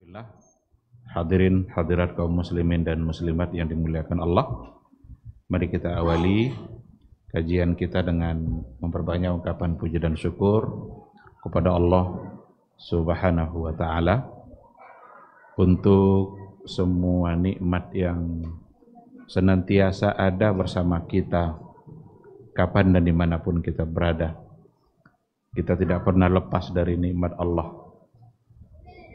Bismillah. Hadirin hadirat kaum muslimin dan muslimat yang dimuliakan Allah. Mari kita awali kajian kita dengan memperbanyak ungkapan puji dan syukur kepada Allah Subhanahu wa taala untuk semua nikmat yang senantiasa ada bersama kita kapan dan dimanapun kita berada. Kita tidak pernah lepas dari nikmat Allah.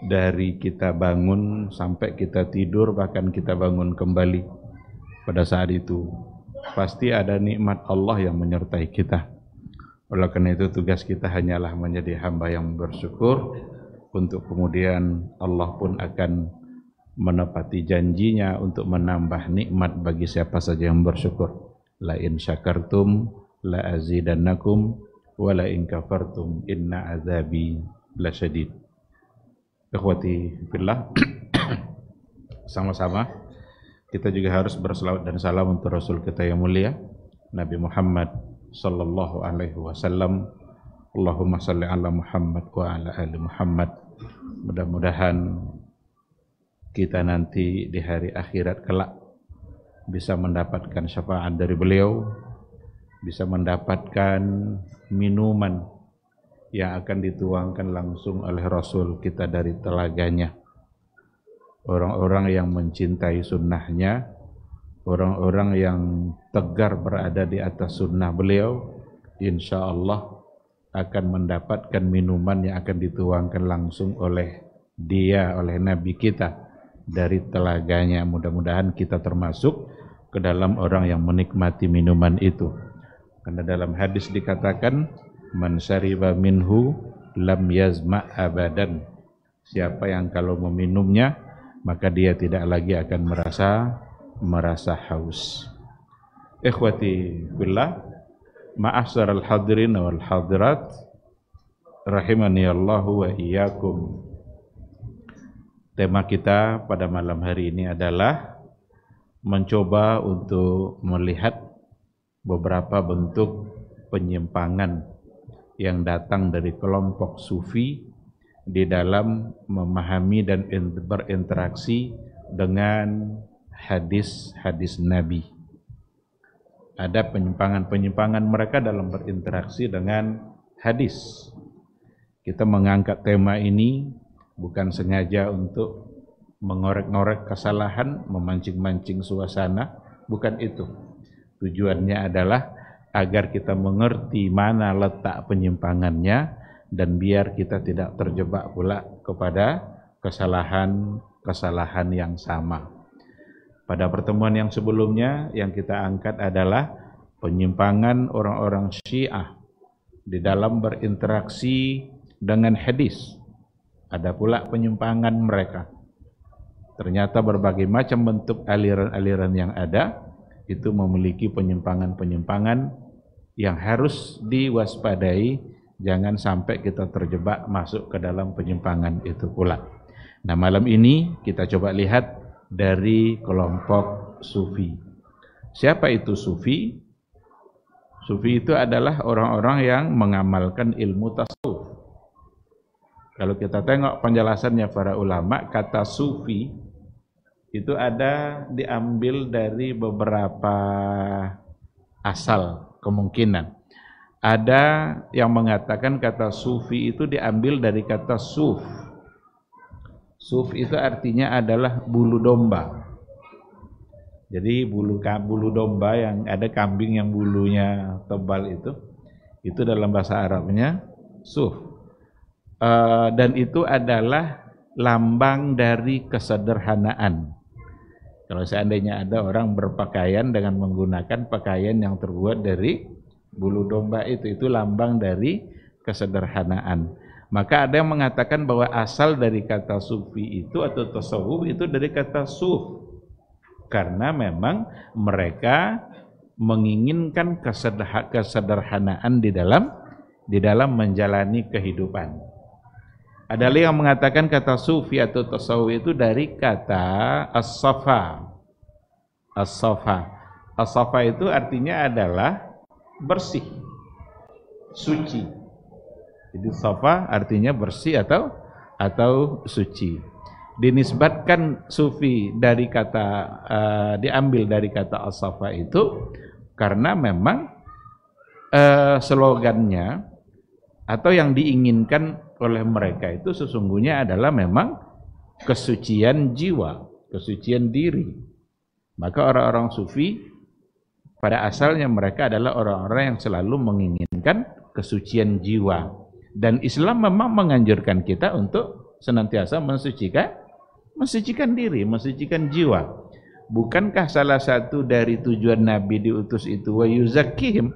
Dari kita bangun sampai kita tidur, bahkan kita bangun kembali, pada saat itu pasti ada nikmat Allah yang menyertai kita. Oleh karena itu tugas kita hanyalah menjadi hamba yang bersyukur, untuk kemudian Allah pun akan menepati janjinya untuk menambah nikmat bagi siapa saja yang bersyukur. La in syakartum la azidannakum wa la in kafartum inna azabi lasyadid. Ikhwati fillah, sama-sama kita juga harus berselawat dan salam untuk Rasul kita yang mulia Nabi Muhammad sallallahu alaihi wasallam. Allahumma salli ala Muhammad wa ala ali Muhammad. Mudah-mudahan kita nanti di hari akhirat kelak bisa mendapatkan syafaat dari beliau, bisa mendapatkan minuman yang akan dituangkan langsung oleh Rasul kita dari telaganya. Orang-orang yang mencintai sunnahnya, orang-orang yang tegar berada di atas sunnah beliau, insya Allah akan mendapatkan minuman yang akan dituangkan langsung oleh dia, oleh Nabi kita dari telaganya. Mudah-mudahan kita termasuk ke dalam orang yang menikmati minuman itu. Karena dalam hadis dikatakan, man syariba minhu lam yazma abadan. Siapa yang kalau meminumnya maka dia tidak lagi akan merasa haus. Ikhwati fillah, ma'asyaral hadirin wal hadirat rahimani Allah wa iyyakum. Tema kita pada malam hari ini adalah mencoba untuk melihat beberapa bentuk penyimpangan yang datang dari kelompok sufi di dalam memahami dan berinteraksi dengan hadis-hadis Nabi. Ada penyimpangan-penyimpangan mereka dalam berinteraksi dengan hadis. Kita mengangkat tema ini bukan sengaja untuk mengorek-ngorek kesalahan, memancing-mancing suasana, bukan itu. Tujuannya adalah agar kita mengerti mana letak penyimpangannya dan biar kita tidak terjebak pula kepada kesalahan yang sama. Pada pertemuan yang sebelumnya yang kita angkat adalah penyimpangan orang-orang Syiah di dalam berinteraksi dengan hadis. Ada pula penyimpangan mereka. Ternyata berbagai macam bentuk aliran-aliran yang ada itu memiliki penyimpangan-penyimpangan yang harus diwaspadai, jangan sampai kita terjebak masuk ke dalam penyimpangan itu pula. Nah, malam ini kita coba lihat dari kelompok sufi. Siapa itu sufi? Sufi itu adalah orang-orang yang mengamalkan ilmu tasawuf. Kalau kita tengok penjelasannya para ulama, kata sufi itu ada diambil dari beberapa asal kemungkinan. Ada yang mengatakan kata sufi itu diambil dari kata suf. Suf itu artinya adalah bulu domba. Jadi bulu domba yang ada kambing yang bulunya tebal itu dalam bahasa Arabnya suf. Dan itu adalah lambang dari kesederhanaan. Kalau seandainya ada orang berpakaian dengan menggunakan pakaian yang terbuat dari bulu domba itu lambang dari kesederhanaan. Maka ada yang mengatakan bahwa asal dari kata sufi itu atau tasawuf itu dari kata suf. Karena memang mereka menginginkan kesederhanaan di dalam menjalani kehidupan. Ada yang mengatakan kata sufi atau tasawuf itu dari kata as-safa. As-safa. As-safa itu artinya adalah bersih, suci. Jadi safa artinya bersih atau suci. dinisbatkan sufi dari kata diambil dari kata as-safa itu karena memang slogannya atau yang diinginkan oleh mereka itu sesungguhnya adalah memang kesucian jiwa, kesucian diri. Maka orang-orang sufi pada asalnya mereka adalah orang-orang yang selalu menginginkan kesucian jiwa. Dan Islam memang menganjurkan kita untuk senantiasa mensucikan diri, mensucikan jiwa. Bukankah salah satu dari tujuan Nabi diutus itu wa yuzakkihim?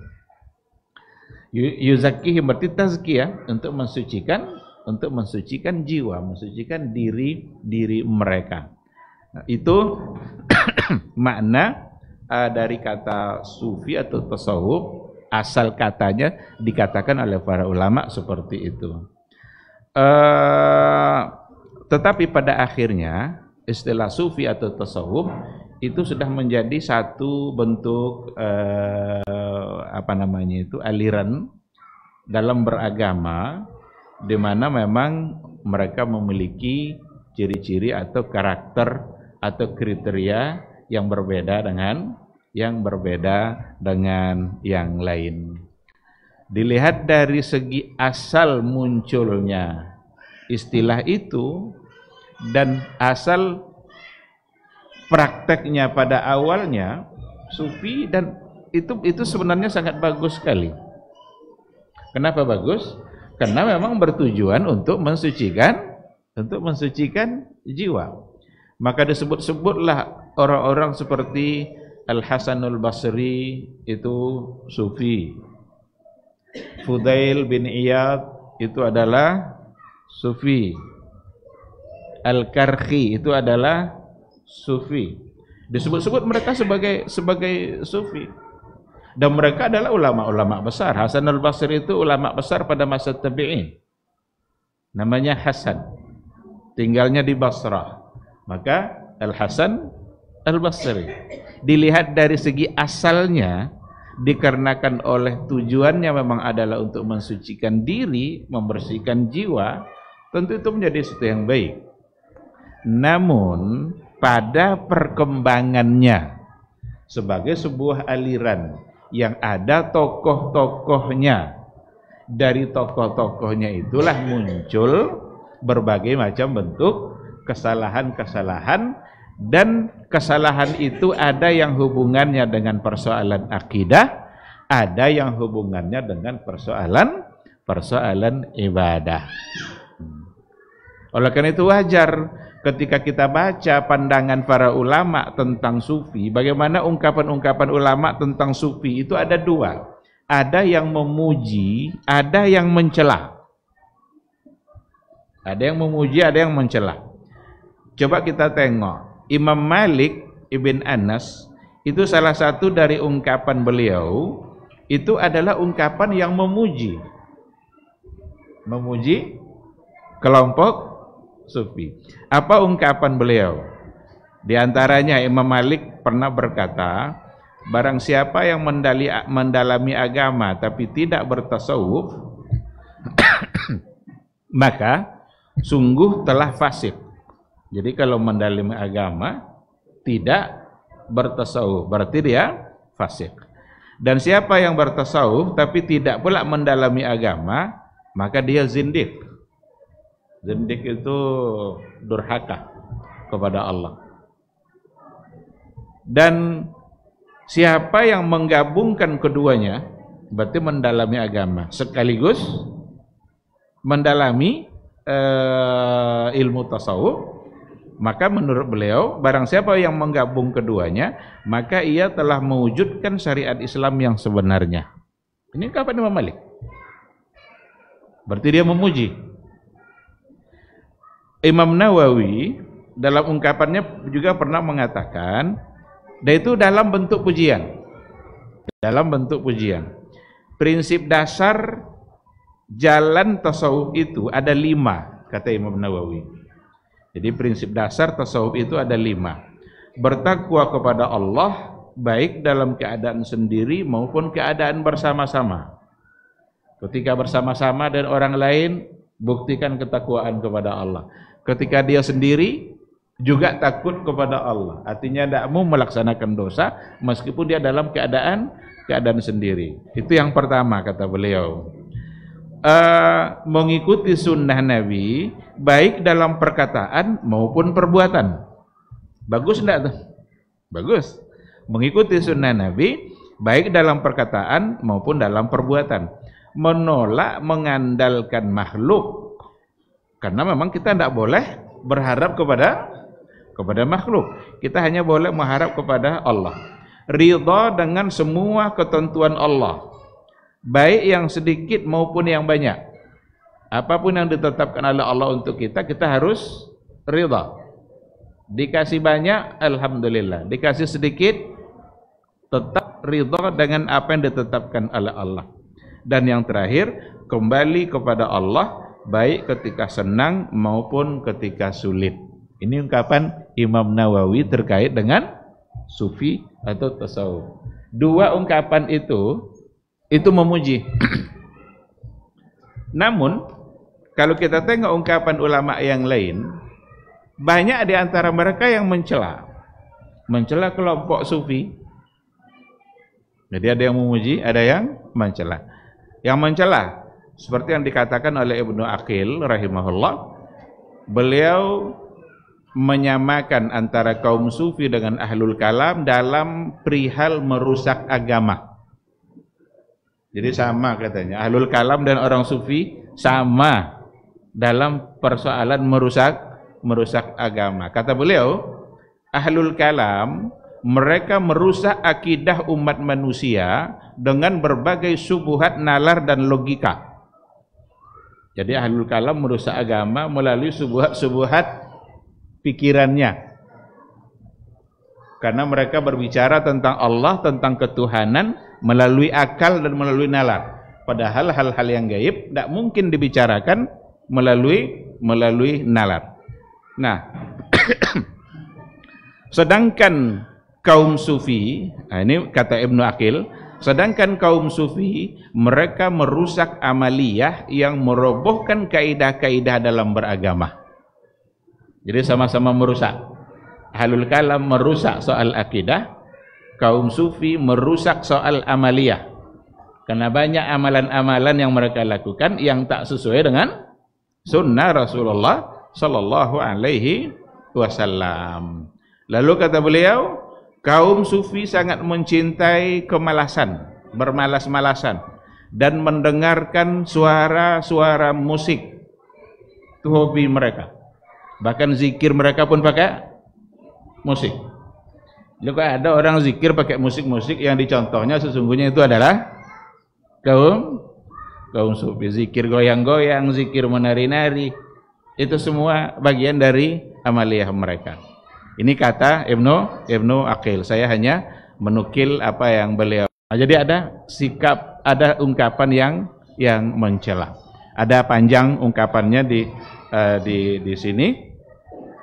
Yuzakkihim berarti tazkiyah, untuk mensucikan jiwa, mensucikan diri mereka. Nah, itu makna dari kata sufi atau tasawuf, asal katanya dikatakan oleh para ulama seperti itu. Tetapi pada akhirnya istilah sufi atau tasawuf itu sudah menjadi satu bentuk aliran dalam beragama, di mana memang mereka memiliki ciri-ciri atau karakter atau kriteria yang berbeda dengan yang lain. Dilihat dari segi asal munculnya istilah itu dan asal prakteknya pada awalnya, sufi dan itu sebenarnya sangat bagus sekali. Kenapa bagus? Karena memang bertujuan untuk mensucikan jiwa. Maka disebut-sebutlah orang-orang seperti Al-Hasanul Basri itu sufi. Fudail bin Iyad itu adalah sufi. Al-Karhi itu adalah sufi. Disebut-sebut mereka sebagai sufi. Dan mereka adalah ulama-ulama besar. Hasan al-Basri itu ulama besar pada masa tabi'in. Namanya Hasan. Tinggalnya di Basrah. Maka Al-Hasan al-Basri. Dilihat dari segi asalnya, dikarenakan oleh tujuannya memang adalah untuk mensucikan diri, membersihkan jiwa, tentu itu menjadi sesuatu yang baik. Namun pada perkembangannya sebagai sebuah aliran yang ada tokoh-tokohnya, dari tokoh-tokohnya itulah muncul berbagai macam bentuk kesalahan-kesalahan, dan kesalahan itu ada yang hubungannya dengan persoalan akidah, ada yang hubungannya dengan persoalan ibadah. Oleh karena itu wajar ketika kita baca pandangan para ulama tentang sufi, bagaimana ungkapan-ungkapan ulama tentang sufi itu ada dua. Ada yang memuji, ada yang mencela. Ada yang memuji, ada yang mencela. Coba kita tengok. Imam Malik Ibn Anas itu salah satu dari ungkapan beliau itu adalah ungkapan yang memuji kelompok sufi. Apa ungkapan beliau? Di antaranya Imam Malik pernah berkata, barang siapa yang mendalami agama tapi tidak bertasawuf maka sungguh telah fasik. Jadi kalau mendalami agama tidak bertasawuf berarti dia fasik. Dan siapa yang bertasawuf tapi tidak pula mendalami agama, maka dia zindik. Zindik itu durhaka kepada Allah. Dan siapa yang menggabungkan keduanya, berarti mendalami agama sekaligus mendalami ilmu tasawuf, maka menurut beliau barang siapa yang menggabung keduanya, maka ia telah mewujudkan syariat Islam yang sebenarnya. Ini kapan Imam Malik? Berarti dia memuji. Imam Nawawi dalam ungkapannya juga pernah mengatakan, dan itu dalam bentuk pujian. Dalam bentuk pujian. Prinsip dasar jalan tasawuf itu ada 5, kata Imam Nawawi. Jadi prinsip dasar tasawuf itu ada 5. Bertakwa kepada Allah baik dalam keadaan sendiri maupun keadaan bersama-sama. Ketika bersama-sama dengan orang lain, buktikan ketakwaan kepada Allah. ketika dia sendiri juga takut kepada Allah. Artinya tidak mau melaksanakan dosa meskipun dia dalam keadaan sendiri. Itu yang pertama kata beliau. Mengikuti sunnah Nabi baik dalam perkataan maupun perbuatan. Bagus enggak tuh? Bagus. Mengikuti sunnah Nabi baik dalam perkataan maupun dalam perbuatan. Menolak mengandalkan makhluk, karena memang kita tidak boleh berharap kepada makhluk. Kita hanya boleh mengharap kepada Allah. Ridha dengan semua ketentuan Allah, baik yang sedikit maupun yang banyak. Apapun yang ditetapkan oleh Allah untuk kita, kita harus ridha. Dikasih banyak, alhamdulillah. Dikasih sedikit, tetap ridha dengan apa yang ditetapkan oleh Allah. Dan yang terakhir, kembali kepada Allah baik ketika senang maupun ketika sulit. Ini ungkapan Imam Nawawi terkait dengan sufi atau tasawuf. Dua ungkapan itu memuji. Namun kalau kita tengok ungkapan ulama yang lain, banyak di antara mereka yang mencela kelompok sufi. Jadi ada yang memuji, ada yang mencela. Yang mencela seperti yang dikatakan oleh Ibnu Aqil rahimahullah, beliau menyamakan antara kaum sufi dengan ahlul kalam dalam perihal merusak agama. Jadi sama katanya, ahlul kalam dan orang sufi sama dalam persoalan merusak agama. Kata beliau, ahlul kalam mereka merusak akidah umat manusia dengan berbagai syubhat, nalar dan logika. Jadi ahlul kalam merusak agama melalui syubhat pikirannya. Karena mereka berbicara tentang Allah, tentang ketuhanan melalui akal dan melalui nalar. Padahal hal-hal yang gaib tidak mungkin dibicarakan melalui nalar. Nah, sedangkan kaum sufi, ini kata Ibnu Aqil, sedangkan kaum sufi mereka merusak amaliyah yang merobohkan kaidah-kaidah dalam beragama. Jadi sama-sama merusak. Ahlul kalam merusak soal akidah, kaum sufi merusak soal amaliyah. Karena banyak amalan-amalan yang mereka lakukan yang tak sesuai dengan sunnah Rasulullah sallallahu alaihi wasallam. Lalu kata beliau, kaum sufi sangat mencintai kemalasan, bermalas-malasan, dan mendengarkan suara-suara musik. Itu hobi mereka. Bahkan zikir mereka pun pakai musik. Juga ada orang zikir pakai musik-musik yang dicontohnya sesungguhnya itu adalah kaum sufi. Zikir goyang-goyang, zikir menari-nari, itu semua bagian dari amaliyah mereka. Ini kata Ibnu Aqil. Saya hanya menukil apa yang beliau. Jadi ada sikap, ada ungkapan yang mencela. Ada panjang ungkapannya di sini.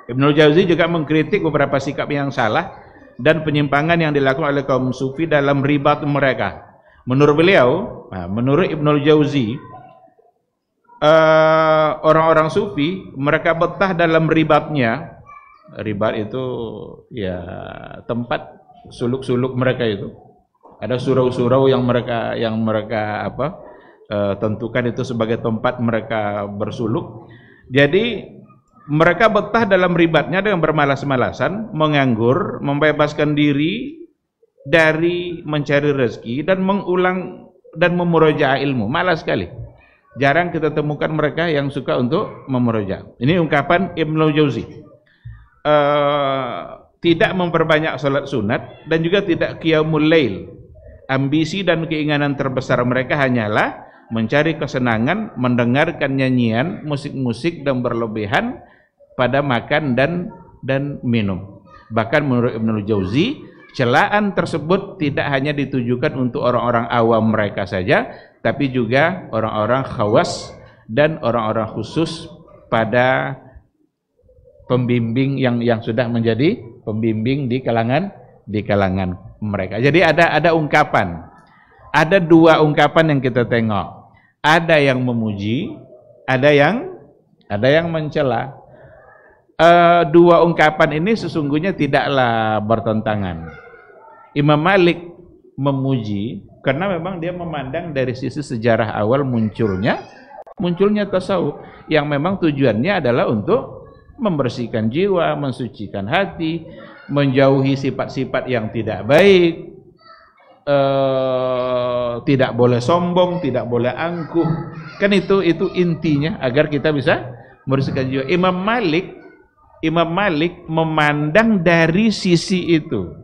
Ibnul Jauzi juga mengkritik beberapa sikap yang salah dan penyimpangan yang dilakukan oleh kaum sufi dalam ribat mereka. Menurut beliau, menurut Ibnul Jauzi, orang-orang sufi mereka betah dalam ribatnya. Ribat itu ya tempat suluk-suluk mereka itu. Ada surau-surau yang mereka tentukan itu sebagai tempat mereka bersuluk. Jadi mereka betah dalam ribatnya dengan bermalas-malasan, menganggur, membebaskan diri dari mencari rezeki dan mengulang dan memurojaah ilmu. Malas sekali. Jarang kita temukan mereka yang suka untuk memurojaah. Ini ungkapan Ibnul Jauzi. Tidak memperbanyak salat sunat dan juga tidak qiyamul lail. Ambisi dan keinginan terbesar mereka hanyalah mencari kesenangan, mendengarkan nyanyian, musik-musik dan berlebihan pada makan dan minum. Bahkan menurut Ibnul Jauzi, celaan tersebut tidak hanya ditujukan untuk orang-orang awam mereka saja, tapi juga orang-orang khawas dan orang-orang khusus pada pembimbing yang sudah menjadi pembimbing di kalangan mereka. Jadi ada ungkapan. Ada dua ungkapan yang kita tengok. Ada yang memuji, ada yang mencela. dua ungkapan ini sesungguhnya tidaklah bertentangan. Imam Malik memuji karena memang dia memandang dari sisi sejarah awal munculnya tasawuf yang memang tujuannya adalah untuk membersihkan jiwa, mensucikan hati, menjauhi sifat-sifat yang tidak baik, tidak boleh sombong, tidak boleh angkuh. Kan itu intinya agar kita bisa membersihkan jiwa. Imam Malik memandang dari sisi itu.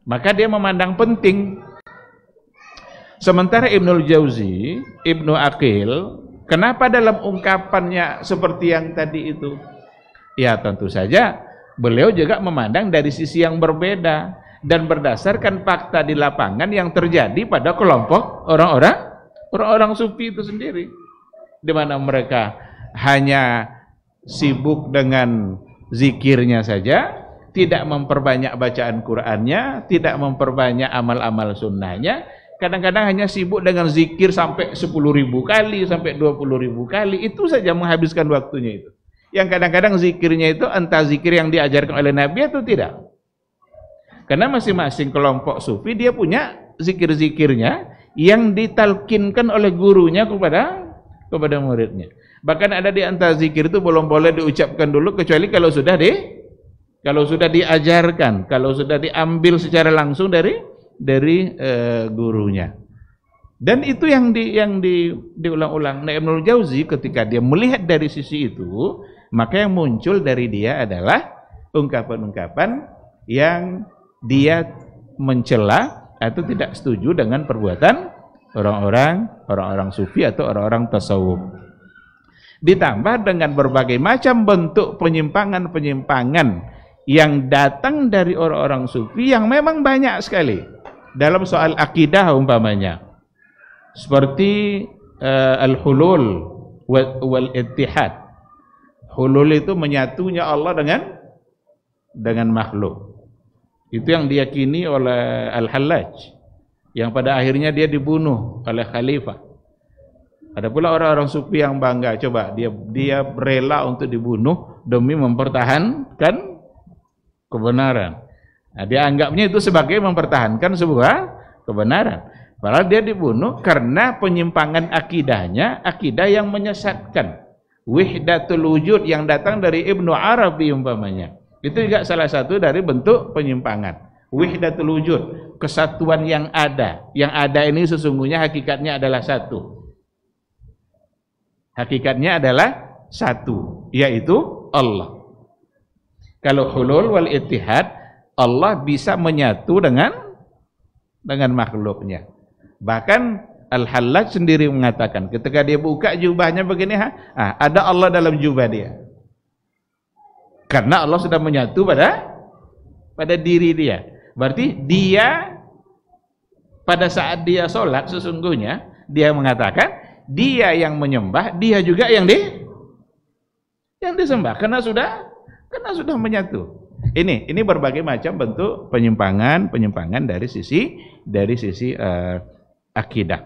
Maka dia memandang penting. Sementara Ibnul Jauzi, Ibnu Aqil, kenapa dalam ungkapannya seperti yang tadi itu? Ya tentu saja beliau juga memandang dari sisi yang berbeda dan berdasarkan fakta di lapangan yang terjadi pada kelompok orang-orang sufi itu sendiri, di mana mereka hanya sibuk dengan zikirnya saja, tidak memperbanyak bacaan Qur'annya, tidak memperbanyak amal-amal sunnahnya. Kadang-kadang hanya sibuk dengan zikir sampai 10.000 kali, sampai 20.000 kali, itu saja menghabiskan waktunya itu. Yang kadang-kadang zikirnya itu entah zikir yang diajarkan oleh Nabi atau tidak. Karena masing-masing kelompok sufi dia punya zikir-zikirnya yang ditalkinkan oleh gurunya kepada muridnya. Bahkan ada di antara zikir itu belum boleh diucapkan dulu kecuali kalau sudah diajarkan, kalau sudah diambil secara langsung dari gurunya. Dan itu yang diulang-ulang. Nah, Ibnul Jauzi ketika dia melihat dari sisi itu, maka yang muncul dari dia adalah ungkapan-ungkapan yang dia mencela atau tidak setuju dengan perbuatan orang-orang sufi atau orang-orang tasawuf. Ditambah dengan berbagai macam bentuk penyimpangan-penyimpangan yang datang dari orang-orang sufi yang memang banyak sekali dalam soal akidah umpamanya, seperti al-hulul wal ittihad. Hulul itu menyatunya Allah dengan makhluk. Itu yang diyakini oleh Al-Hallaj, yang pada akhirnya dia dibunuh oleh khalifah. Ada pula orang-orang sufi yang bangga, coba dia rela untuk dibunuh demi mempertahankan kebenaran. Nah, dia anggapnya itu sebagai mempertahankan sebuah kebenaran. Padahal dia dibunuh karena penyimpangan akidahnya, akidah yang menyesatkan. Wihdatul wujud yang datang dari Ibnu Arabi umpamanya. Itu juga salah satu dari bentuk penyimpangan. Wihdatul wujud, kesatuan yang ada. Yang ada ini sesungguhnya hakikatnya adalah satu. Hakikatnya adalah satu, yaitu Allah. Kalau hulul wal ittihad, Allah bisa menyatu dengan makhluknya. Bahkan Al-Hallaj sendiri mengatakan ketika dia buka jubahnya begini, ada Allah dalam jubah dia. Karena Allah sudah menyatu pada diri dia. Berarti dia pada saat dia sholat sesungguhnya dia mengatakan dia yang menyembah, dia juga yang disembah karena sudah menyatu. Ini berbagai macam bentuk penyimpangan dari sisi akidah.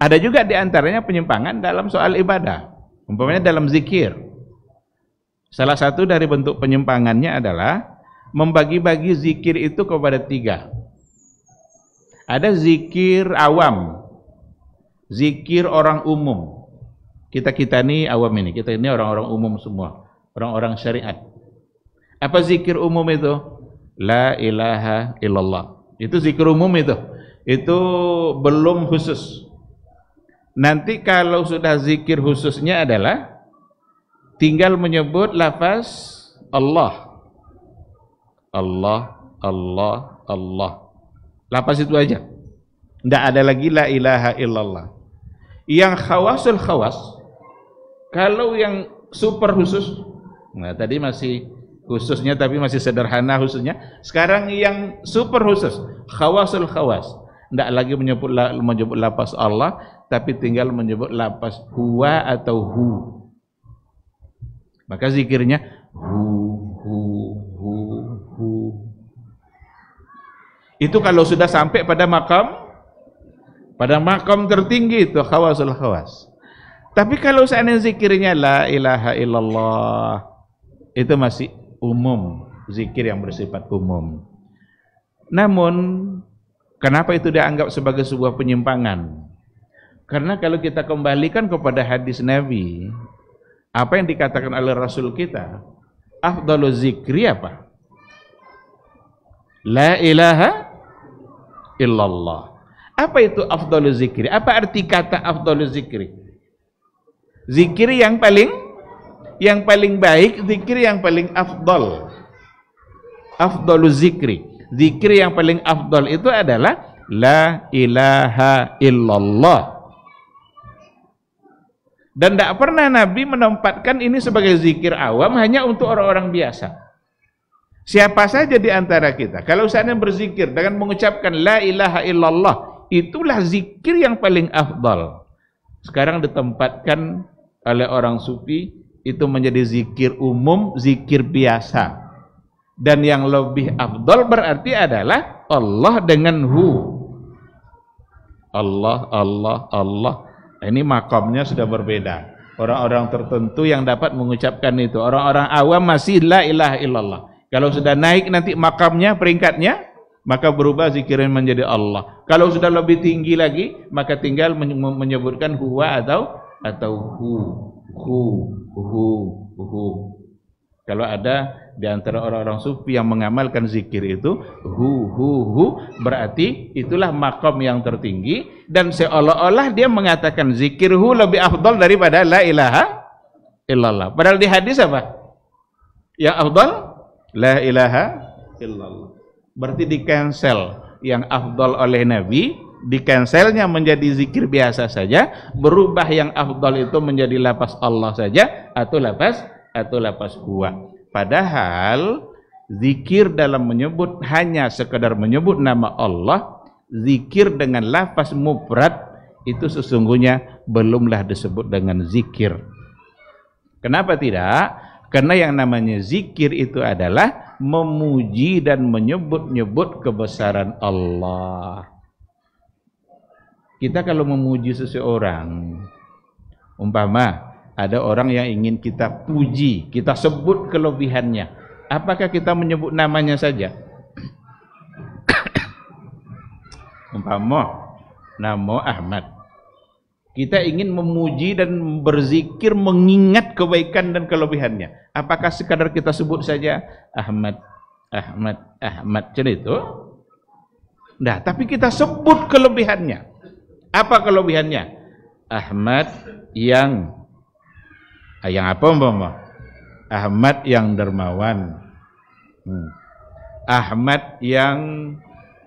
Ada juga di antaranya penyimpangan dalam soal ibadah, umpamanya dalam zikir. Salah satu dari bentuk penyimpangannya adalah membagi-bagi zikir itu kepada 3. Ada zikir awam, zikir orang umum. Kita ini awam ini, kita ini orang-orang umum semua, orang-orang syariat. Apa zikir umum itu? La ilaha illallah. Itu zikir umum itu. Itu belum khusus. Nanti kalau sudah zikir khususnya adalah tinggal menyebut lafaz Allah. Allah, Allah, Allah. Lafaz itu aja. Tidak ada lagi la ilaha illallah. Yang khawasul khawas, kalau yang super khusus, nah tadi masih khususnya tapi masih sederhana khususnya. Sekarang yang super khusus, khawasul khawas. Tidak lagi menyebut lafaz Allah, tapi tinggal menyebut lafaz huwa atau hu. Maka zikirnya hu. Itu kalau sudah sampai pada makam tertinggi itu khawasul khawas. Tapi kalau seandainya zikirnya la ilaha illallah, Itu masih umum, zikir yang bersifat umum. Namun, kenapa itu dianggap sebagai sebuah penyimpangan? Karena kalau kita kembalikan kepada hadis Nabi, apa yang dikatakan oleh Rasul kita, afdalu zikri apa? La ilaha illallah. Apa itu afdalu zikri? Apa arti kata afdalu zikri? Zikir yang paling baik, zikir yang paling afdal. Afdalu zikri. Zikir yang paling afdal itu adalah la ilaha illallah. Dan tidak pernah Nabi menempatkan ini sebagai zikir awam hanya untuk orang-orang biasa. Siapa saja di antara kita, kalau seandainya berzikir dengan mengucapkan la ilaha illallah, itulah zikir yang paling afdal. Sekarang ditempatkan oleh orang sufi, itu menjadi zikir umum, zikir biasa. Dan yang lebih afdal berarti adalah Allah dengan hu. Allah, Allah, Allah. Ini makamnya sudah berbeda. Orang-orang tertentu yang dapat mengucapkan itu. Orang-orang awam masih la ilaha illallah. Kalau sudah naik nanti makamnya, peringkatnya, maka berubah zikirnya menjadi Allah. Kalau sudah lebih tinggi lagi, maka tinggal menyebutkan huwa atau hu. Kalau ada di antara orang-orang sufi yang mengamalkan zikir itu hu, berarti itulah makom yang tertinggi, dan seolah-olah dia mengatakan zikir hu lebih afdal daripada la ilaha illallah. Padahal di hadis apa? Yang afdal la ilaha illallah. Berarti di cancel yang afdal oleh Nabi, di cancelnya menjadi zikir biasa saja, berubah yang afdal itu menjadi lafaz Allah saja atau lafaz huwa. Padahal zikir dalam menyebut hanya sekedar menyebut nama Allah, zikir dengan lafaz mufrad itu sesungguhnya belumlah disebut dengan zikir. Kenapa tidak? Karena yang namanya zikir itu adalah memuji dan menyebut-nyebut kebesaran Allah. Kita kalau memuji seseorang, umpama ada orang yang ingin kita puji, kita sebut kelebihannya, apakah kita menyebut namanya saja? Umpama nama Ahmad, kita ingin memuji dan berzikir mengingat kebaikan dan kelebihannya, apakah sekadar kita sebut saja Ahmad, Ahmad, Ahmad, jadi itu? Nah, tapi kita sebut kelebihannya. Apa kelebihannya? Ahmad yang apa umpama? Ahmad yang dermawan, Ahmad yang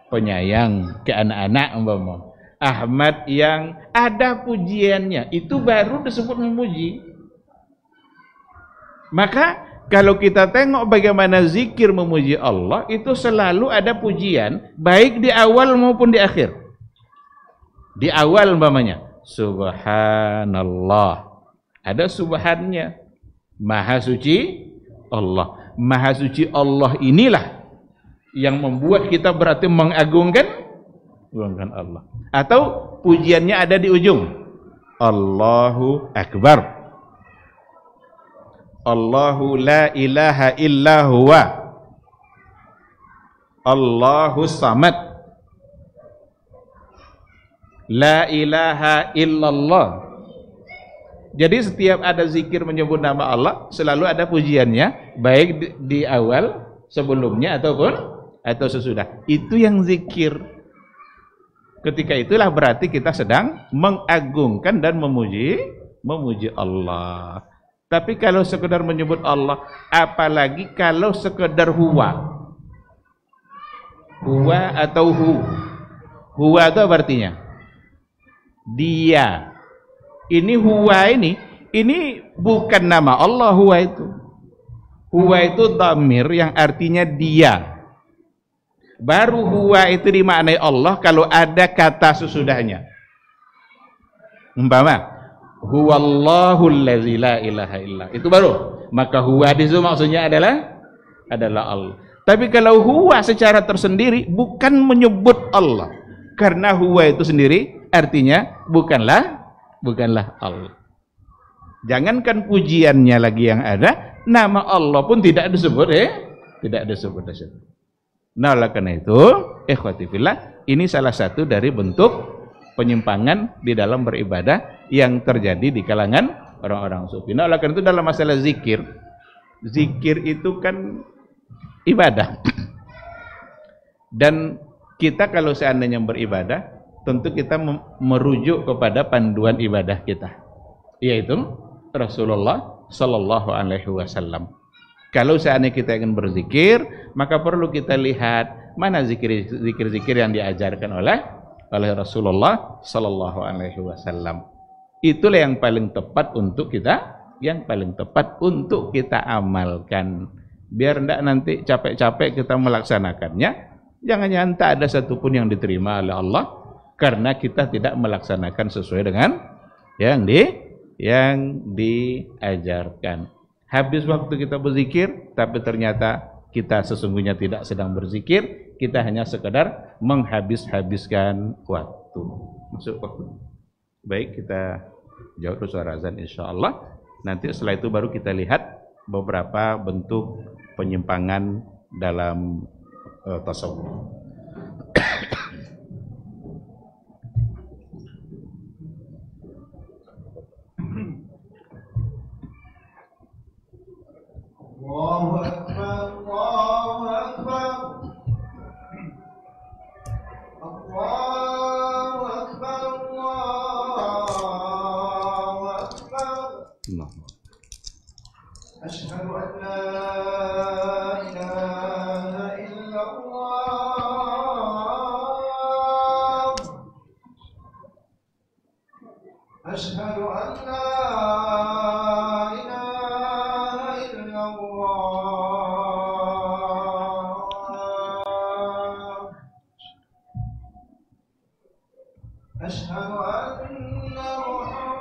penyayang ke anak-anak umpama, Ahmad yang ada pujiannya, itu baru disebut memuji. Maka kalau kita tengok bagaimana zikir memuji Allah, itu selalu ada pujian, baik di awal maupun di akhir. Di awal umpamanya subhanallah, ada subhannya, maha suci Allah. Maha suci Allah inilah yang membuat kita berarti mengagungkan Allah. Atau pujiannya ada di ujung, Allahu Akbar, Allahu la ilaha illa huwa, Allahu samad, la ilaha illallah. Jadi setiap ada zikir menyebut nama Allah, selalu ada pujiannya, baik di awal, sebelumnya atau sesudah. Itu yang zikir. Ketika itulah berarti kita sedang mengagungkan dan memuji Allah. Tapi kalau sekedar menyebut Allah, apalagi kalau sekedar huwa atau hu. Huwa itu apa artinya? Dia. Ini huwa ini bukan nama Allah. Huwa itu dhamir yang artinya dia. Baru huwa itu dimaknai Allah kalau ada kata sesudahnya. Umpama huwallahu allazi la ilaha illa, itu baru, maka huwa di situ maksudnya adalah Allah. Tapi kalau huwa secara tersendiri bukan menyebut Allah, karena huwa itu sendiri artinya bukanlah Allah. Jangankan pujiannya lagi yang ada, nama Allah pun tidak disebut, tidak disebut. Nah, oleh karena itu, ikhwati fillah, ini salah satu dari bentuk penyimpangan di dalam beribadah yang terjadi di kalangan orang-orang sufi. Nah, oleh karena itu dalam masalah zikir itu kan ibadah. Dan kita kalau seandainya beribadah, tentu kita merujuk kepada panduan ibadah kita, yaitu Rasulullah Sallallahu Alaihi Wasallam. Kalau seandainya kita ingin berzikir, maka perlu kita lihat mana zikir-zikir yang diajarkan oleh Rasulullah Sallallahu Alaihi Wasallam. Itulah yang paling tepat untuk kita, amalkan. Biar tidak nanti capek-capek kita melaksanakannya, jangan-jangan tak ada satupun yang diterima oleh Allah karena kita tidak melaksanakan sesuai dengan yang diajarkan. Habis waktu kita berzikir, tapi ternyata kita sesungguhnya tidak sedang berzikir, kita hanya sekedar menghabiskan waktu. Masuk waktu. Baik, kita jawab dulu suara azan insyaallah. Nanti setelah itu baru kita lihat beberapa bentuk penyimpangan dalam tasawuf. Allahu Akbar, Allahu Akbar, Allahu Akbar, Allahu Akbar. Asyhadu an la ilaha illallah. Asyhadu an la أشهد أن محمد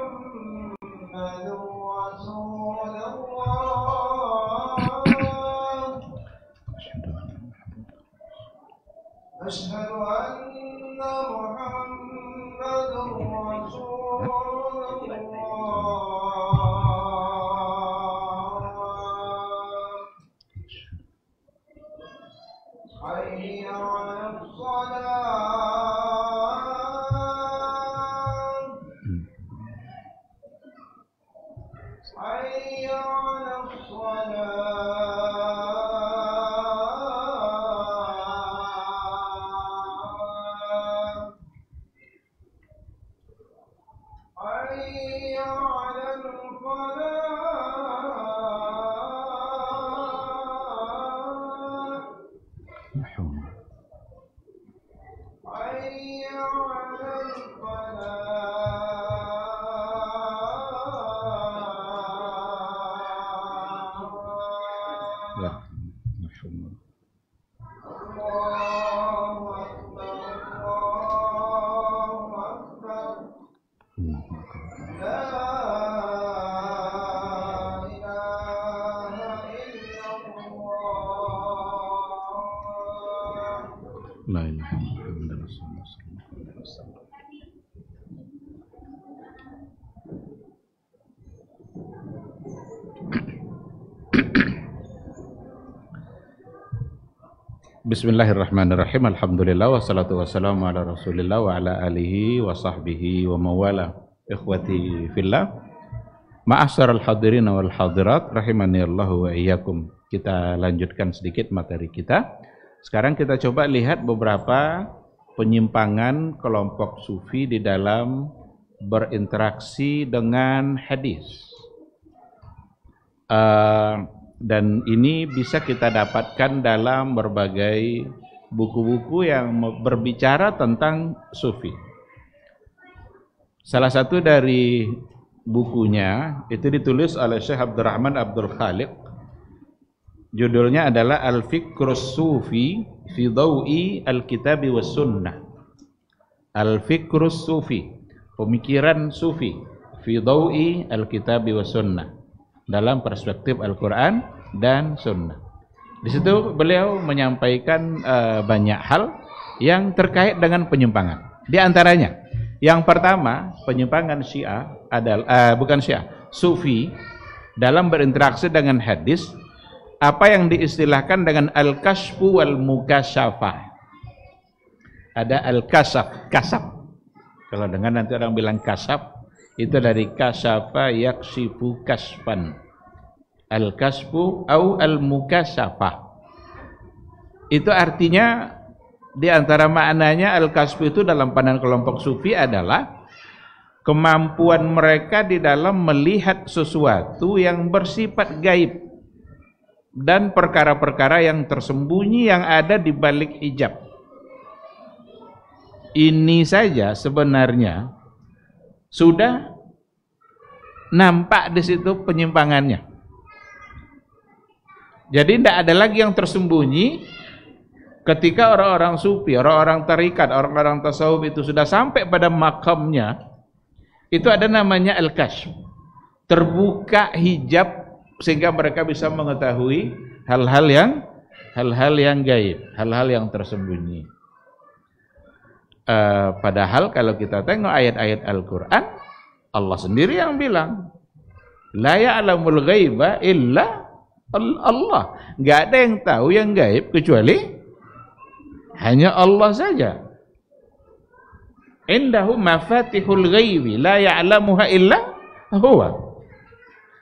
رسول الله. أشهد أن محمد رسول الله. حي على الصلاة. حي على الصلاة. حي على الفلاح. حي على La ilaha illallah Rasulullah sallallahu alaihi wasallam. Bismillahirrahmanirrahim. Alhamdulillah wassalatu wassalamu ala Rasulillah wa ala alihi wa sahbihi wa mawala. Ikhwati fillah, ma'asyaral hadirin wal hadirat rahimanillahu wa iyyakum. Kita lanjutkan sedikit materi kita. Sekarang kita coba lihat beberapa penyimpangan kelompok sufi di dalam berinteraksi dengan hadis. Dan ini bisa kita dapatkan dalam berbagai buku-buku yang berbicara tentang sufi. Salah satu dari bukunya itu ditulis oleh Syekh Abdurrahman Abdul Khaliq. Judulnya adalah Al-Fikrus Sufi fi Dawi Al-Kitabi was Sunnah. Al-Fikrus Sufi, pemikiran sufi fi Dawi Al-Kitabi was Sunnah, dalam perspektif Al-Quran dan Sunnah. Di situ beliau menyampaikan banyak hal yang terkait dengan penyimpangan. Di antaranya, yang pertama, penyimpangan Syiah adalah bukan Syiah, sufi dalam berinteraksi dengan hadis apa yang diistilahkan dengan al-kashfu wal mukasyafah. Ada al-kasaf, kasaf. Kalau dengar nanti orang bilang kasaf, itu dari kasyafa yaksifu kasfan. Al-kasfu au al-mukasyafah. Itu artinya di antara maknanya al-kasfu itu dalam pandangan kelompok sufi adalah kemampuan mereka di dalam melihat sesuatu yang bersifat gaib dan perkara-perkara yang tersembunyi yang ada di balik hijab. Ini saja sebenarnya sudah nampak di situ penyimpangannya. Jadi tidak ada lagi yang tersembunyi ketika orang-orang sufi, orang-orang tarikat, orang-orang tasawuf itu sudah sampai pada makamnya. Itu ada namanya al-kashf. Terbuka hijab sehingga mereka bisa mengetahui hal-hal yang gaib, hal-hal yang tersembunyi. Padahal kalau kita tengok ayat-ayat Al-Quran, Allah sendiri yang bilang, la ya'lamul ghaiba illa Allah. Nggak ada yang tahu yang gaib kecuali hanya Allah saja. Indahu mafatihul ghaibi la ya'lamuha illa huwa.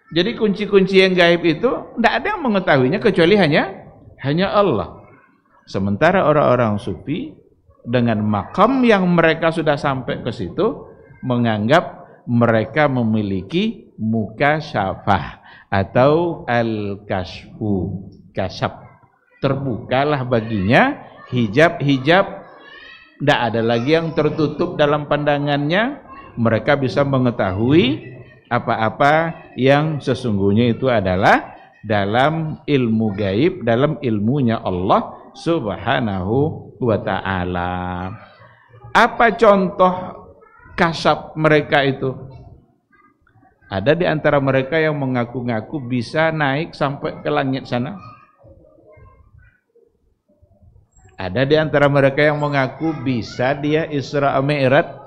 Jadi kunci-kunci yang gaib itu tidak ada yang mengetahuinya kecuali hanya Allah. Sementara orang-orang sufi dengan makam yang mereka sudah sampai ke situ menganggap mereka memiliki mukasyafah atau al-kashfu, kasyaf. Terbukalah baginya hijab-hijab, tidak ada lagi yang tertutup dalam pandangannya. Mereka bisa mengetahui apa-apa yang sesungguhnya itu adalah dalam ilmu gaib, dalam ilmunya Allah Subhanahu wa ta'ala. Apa contoh kasyaf mereka itu? Ada di antara mereka yang mengaku-ngaku bisa naik sampai ke langit sana. Ada di antara mereka yang mengaku bisa dia Isra Mi'raj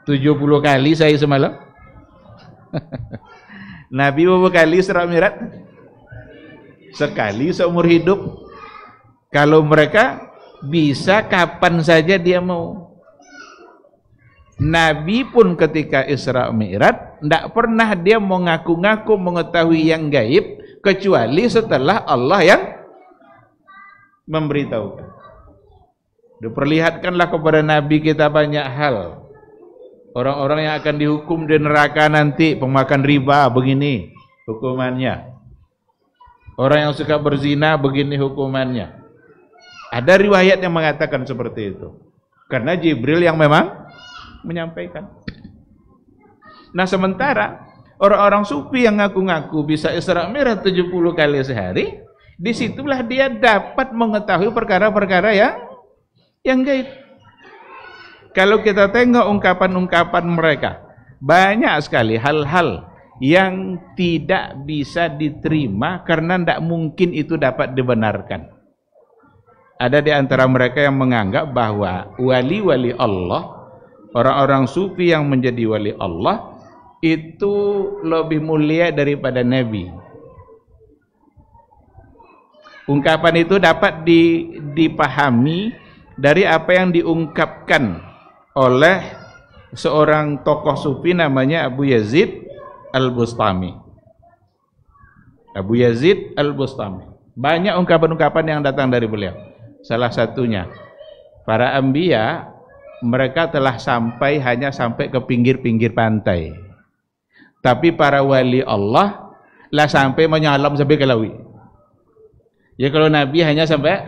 70 kali saya semalam. Nabi berapa kali Isra Mi'raj? Sekali seumur hidup. Kalau mereka bisa kapan saja dia mau. Nabi pun ketika Isra Mi'raj tidak pernah dia mengaku-ngaku mengetahui yang gaib kecuali setelah Allah yang memberitahukan. Diperlihatkanlah kepada Nabi kita banyak hal. Orang-orang yang akan dihukum di neraka nanti, pemakan riba begini hukumannya. Orang yang suka berzina begini hukumannya. Ada riwayat yang mengatakan seperti itu. Karena Jibril yang memang menyampaikan. Nah sementara orang-orang sufi yang ngaku-ngaku bisa Isra Mi'raj 70 kali sehari, disitulah dia dapat mengetahui perkara-perkara yang gaib. Kalau kita tengok ungkapan-ungkapan mereka, banyak sekali hal-hal yang tidak bisa diterima karena tidak mungkin itu dapat dibenarkan. Ada di antara mereka yang menganggap bahwa wali-wali Allah, orang-orang sufi yang menjadi wali Allah itu lebih mulia daripada Nabi. Ungkapan itu dapat dipahami dari apa yang diungkapkan oleh seorang tokoh sufi namanya Abu Yazid Al-Bustami. Abu Yazid Al-Bustami. Banyak ungkapan-ungkapan yang datang dari beliau. Salah satunya, para anbiya mereka telah hanya sampai ke pinggir-pinggir pantai. Tapi para wali Allah lah sampai menyalam sampai ke laut. Ya kalau Nabi hanya sampai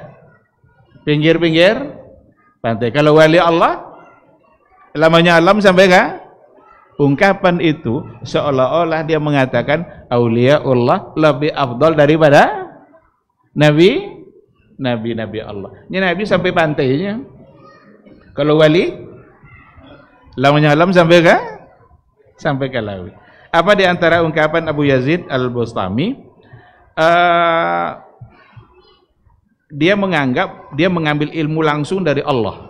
pinggir-pinggir pantai. Kalau wali Allah lah menyalam sampai ke. Ungkapan itu seolah-olah dia mengatakan auliaullah lebih afdal daripada nabi Allah. Ini Nabi sampai pantainya. Kalau wali lah menyalam sampai ke laut. Apa di antara ungkapan Abu Yazid Al-Bustami? Dia mengambil ilmu langsung dari Allah.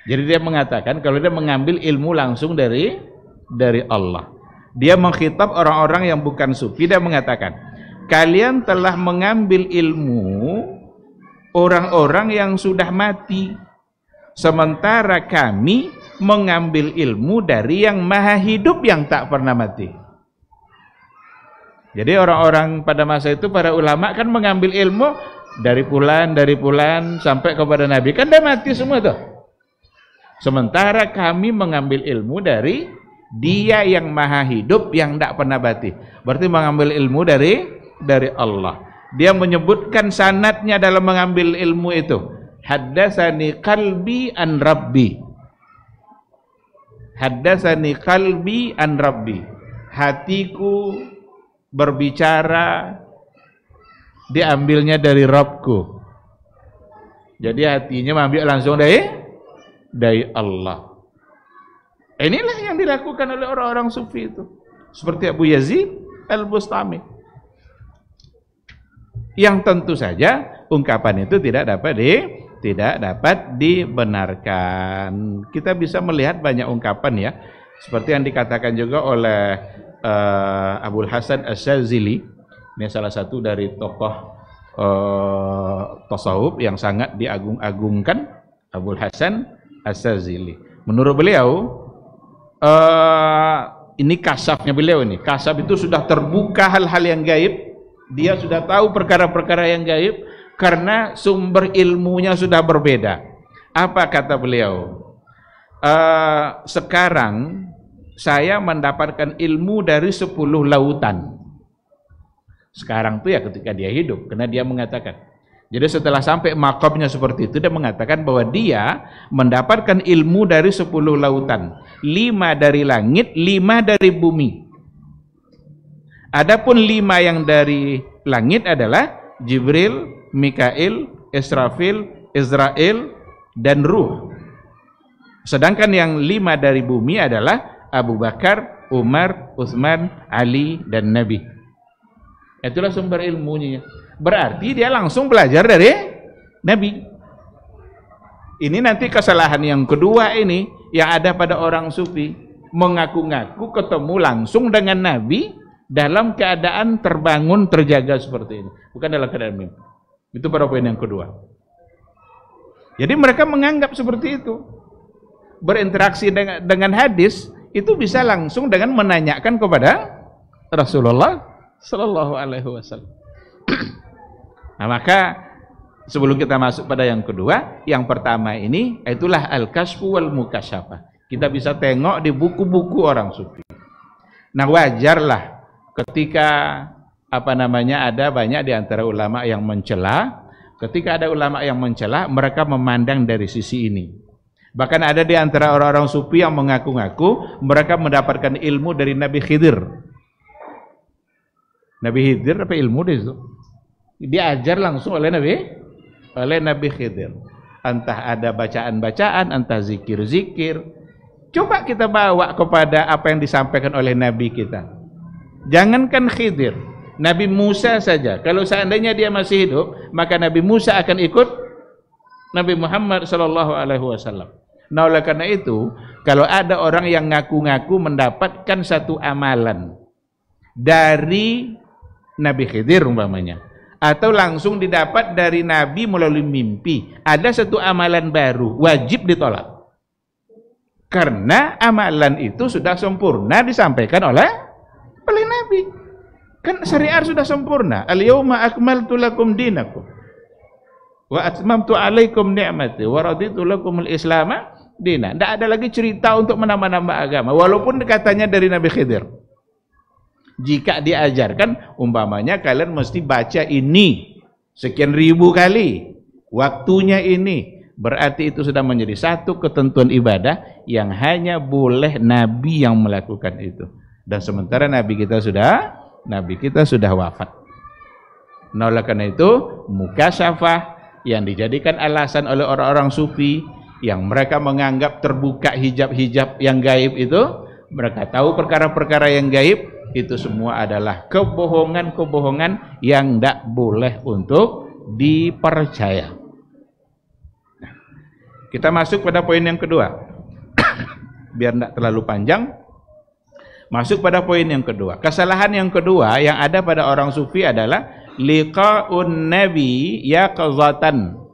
Jadi dia mengatakan kalau dia mengambil ilmu langsung dari dari Allah. Dia mengkhitab orang-orang yang bukan sufi dan mengatakan, kalian telah mengambil ilmu orang-orang yang sudah mati, sementara kami mengambil ilmu dari yang maha hidup yang tak pernah mati. Jadi orang-orang pada masa itu, para ulama kan mengambil ilmu dari fulan sampai kepada Nabi, kan dia mati semua tuh. Sementara kami mengambil ilmu dari dia yang maha hidup yang tak pernah mati. Berarti mengambil ilmu dari Allah. Dia menyebutkan sanadnya dalam mengambil ilmu itu. Haddatsani qalbi an rabbi. Haddatsani qalbi an rabbi. Hatiku berbicara, diambilnya dari Rabbku. Jadi hatinya mengambil langsung dari Allah. Inilah yang dilakukan oleh orang-orang sufi itu. Seperti Abu Yazid Al-Bustami. Yang tentu saja ungkapan itu tidak dapat dibenarkan. Kita bisa melihat banyak ungkapan ya, seperti yang dikatakan juga oleh Abul Hasan Asy-Syadzili. Ini salah satu dari tokoh tasawuf yang sangat diagung-agungkan, Abul Hasan Asy-Syadzili. Menurut beliau, ini kasafnya beliau ini. Kasaf itu sudah terbuka hal-hal yang gaib. Dia sudah tahu perkara-perkara yang gaib karena sumber ilmunya sudah berbeda. Apa kata beliau? Sekarang saya mendapatkan ilmu dari 10 lautan. Sekarang tuh ya ketika dia hidup, karena dia mengatakan. Jadi setelah sampai maqamnya seperti itu, dia mengatakan bahwa dia mendapatkan ilmu dari 10 lautan. 5 dari langit, 5 dari bumi. Adapun 5 yang dari langit adalah Jibril, Mikail, Israfil, Israel, dan Ruh. Sedangkan yang 5 dari bumi adalah Abu Bakar, Umar, Utsman, Ali, dan Nabi. Itulah sumber ilmunya. Berarti dia langsung belajar dari Nabi. Ini nanti kesalahan yang kedua ini yang ada pada orang sufi, mengaku-ngaku ketemu langsung dengan Nabi dalam keadaan terbangun, terjaga seperti ini, bukan dalam keadaan mimpi. Itu pada poin yang kedua. Jadi mereka menganggap seperti itu. Berinteraksi dengan hadis itu bisa langsung dengan menanyakan kepada Rasulullah Sallallahu Alaihi Wasallam. Nah, maka sebelum kita masuk pada yang kedua, yang pertama ini itulah al-kasfu wal mukasyafah. Kita bisa tengok di buku-buku orang sufi. Nah, wajarlah ketika ada banyak di antara ulama yang mencela. Ketika ada ulama yang mencela, mereka memandang dari sisi ini. Bahkan ada di antara orang-orang sufi yang mengaku-ngaku mereka mendapatkan ilmu dari Nabi Khidir. Nabi Khidir apa ilmu di situ? Diajar langsung oleh Nabi Khidir. Entah ada bacaan-bacaan, entah zikir-zikir. Coba kita bawa kepada apa yang disampaikan oleh Nabi kita. Jangankan Khidir, Nabi Musa saja. Kalau seandainya dia masih hidup, maka Nabi Musa akan ikut Nabi Muhammad sallallahu alaihi wasallam. Nah, oleh karena itu, kalau ada orang yang ngaku-ngaku mendapatkan satu amalan dari Nabi Khidir umpamanya, atau langsung didapat dari Nabi melalui mimpi, ada satu amalan baru, wajib ditolak. Karena amalan itu sudah sempurna disampaikan oleh Nabi. Kan syariat sudah sempurna. Al-yauma akmaltu lakum dinakum wa atmamtu alaikum ni'mati wa raditu lakum al-islam dinan. Tidak ada lagi cerita untuk menambah-nambah agama, walaupun katanya dari Nabi Khidir. Jika diajarkan, umpamanya kalian mesti baca ini sekian ribu kali, waktunya ini, berarti itu sudah menjadi satu ketentuan ibadah yang hanya boleh Nabi yang melakukan itu. Dan sementara Nabi kita sudah wafat. Nah, oleh karena itu mukasyafah yang dijadikan alasan oleh orang-orang sufi yang mereka menganggap terbuka hijab-hijab yang gaib itu, mereka tahu perkara-perkara yang gaib itu semua adalah kebohongan-kebohongan yang tidak boleh untuk dipercaya. Nah, kita masuk pada poin yang kedua. Biar tidak terlalu panjang. Masuk pada poin yang kedua. Kesalahan yang kedua yang ada pada orang sufi adalah liqa'un nabi yaqzatan.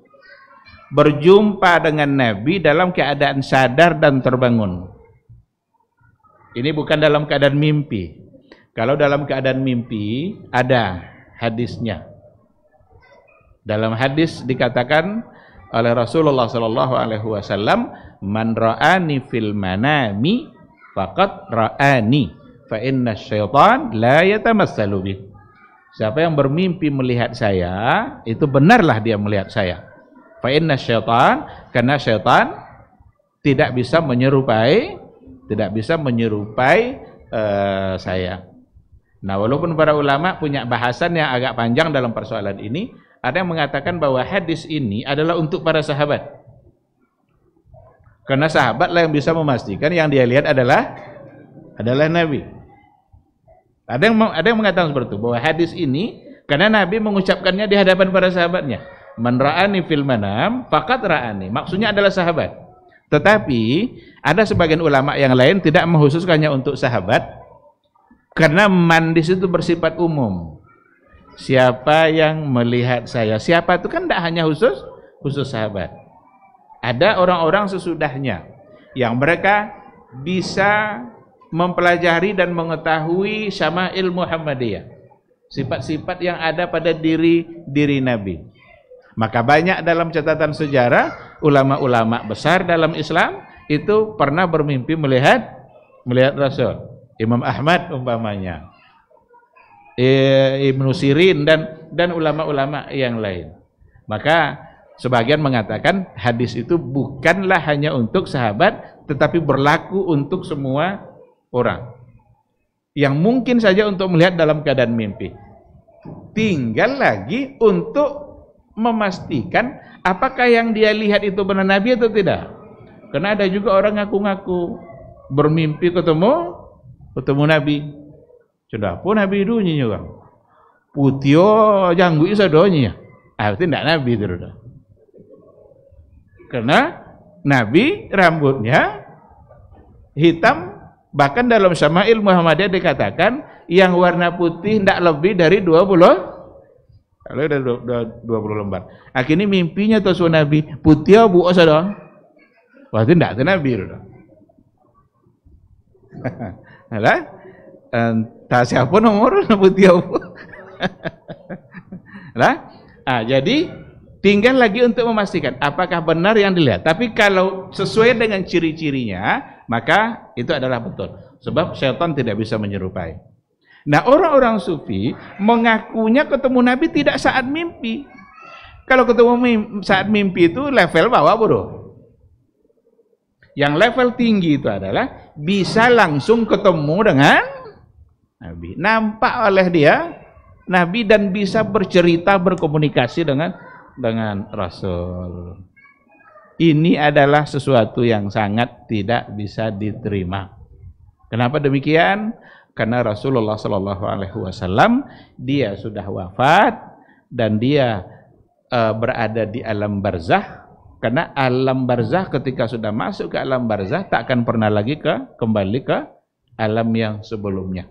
Berjumpa dengan Nabi dalam keadaan sadar dan terbangun. Ini bukan dalam keadaan mimpi. Kalau dalam keadaan mimpi ada hadisnya. Dalam hadis dikatakan oleh Rasulullah sallallahu alaihi wasallam, "Man ra'ani fil manami faqad ra'ani, fa inna syaitan la yatamassalu bi." Siapa yang bermimpi melihat saya, itu benarlah dia melihat saya. Fa inna syaitan, karena syaitan tidak bisa menyerupai saya. Nah, walaupun para ulama punya bahasan yang agak panjang dalam persoalan ini, ada yang mengatakan bahwa hadis ini adalah untuk para sahabat. Karena sahabatlah yang bisa memastikan yang dia lihat adalah Nabi. Ada yang mengatakan seperti itu, bahwa hadis ini karena Nabi mengucapkannya di hadapan para sahabatnya. Man ra'ani fil manam faqad ra'ani. Maksudnya adalah sahabat. Tetapi ada sebagian ulama yang lain tidak menghususkannya untuk sahabat karena man di situ bersifat umum. Siapa yang melihat saya? Siapa itu kan tidak hanya khusus sahabat. Ada orang-orang sesudahnya yang mereka bisa mempelajari dan mengetahui syama'il Muhammadiyah. Sifat-sifat yang ada pada diri Nabi. Maka banyak dalam catatan sejarah ulama-ulama besar dalam Islam itu pernah bermimpi melihat Rasul. Imam Ahmad umpamanya, Ibnu Sirin dan ulama-ulama yang lain. Maka sebagian mengatakan hadis itu bukanlah hanya untuk sahabat, tetapi berlaku untuk semua orang yang mungkin saja untuk melihat dalam keadaan mimpi. Tinggal lagi untuk memastikan apakah yang dia lihat itu benar Nabi atau tidak. Karena ada juga orang ngaku-ngaku bermimpi ketemu Nabi. Sudah pun Nabi dunia juga. Putio janggu isa donya. Itu tidak Nabi itu. Karena Nabi rambutnya hitam, bahkan dalam Syama'il Muhammadiyah dikatakan yang warna putih tidak lebih dari 20 lembar. Akhirnya mimpinya tuh Nabi putih bu osa dong. Wah itu tidak Nabi itu. Alah, tak siapa nomor putih bu. Lah, jadi tinggal lagi untuk memastikan apakah benar yang dilihat. Tapi kalau sesuai dengan ciri-cirinya, maka itu adalah betul. Sebab syaitan tidak bisa menyerupai. Nah, orang-orang sufi mengakunya ketemu Nabi tidak saat mimpi. Kalau ketemu saat mimpi itu level bawah, bro. Yang level tinggi itu adalah bisa langsung ketemu dengan Nabi. Nampak oleh dia Nabi dan bisa bercerita, berkomunikasi dengan Rasul. Ini adalah sesuatu yang sangat tidak bisa diterima. Kenapa demikian? Karena Rasulullah Shallallahu Alaihi Wasallam dia sudah wafat dan dia berada di alam barzah. Karena alam barzah ketika sudah masuk ke alam barzah tak akan pernah lagi kembali ke alam yang sebelumnya.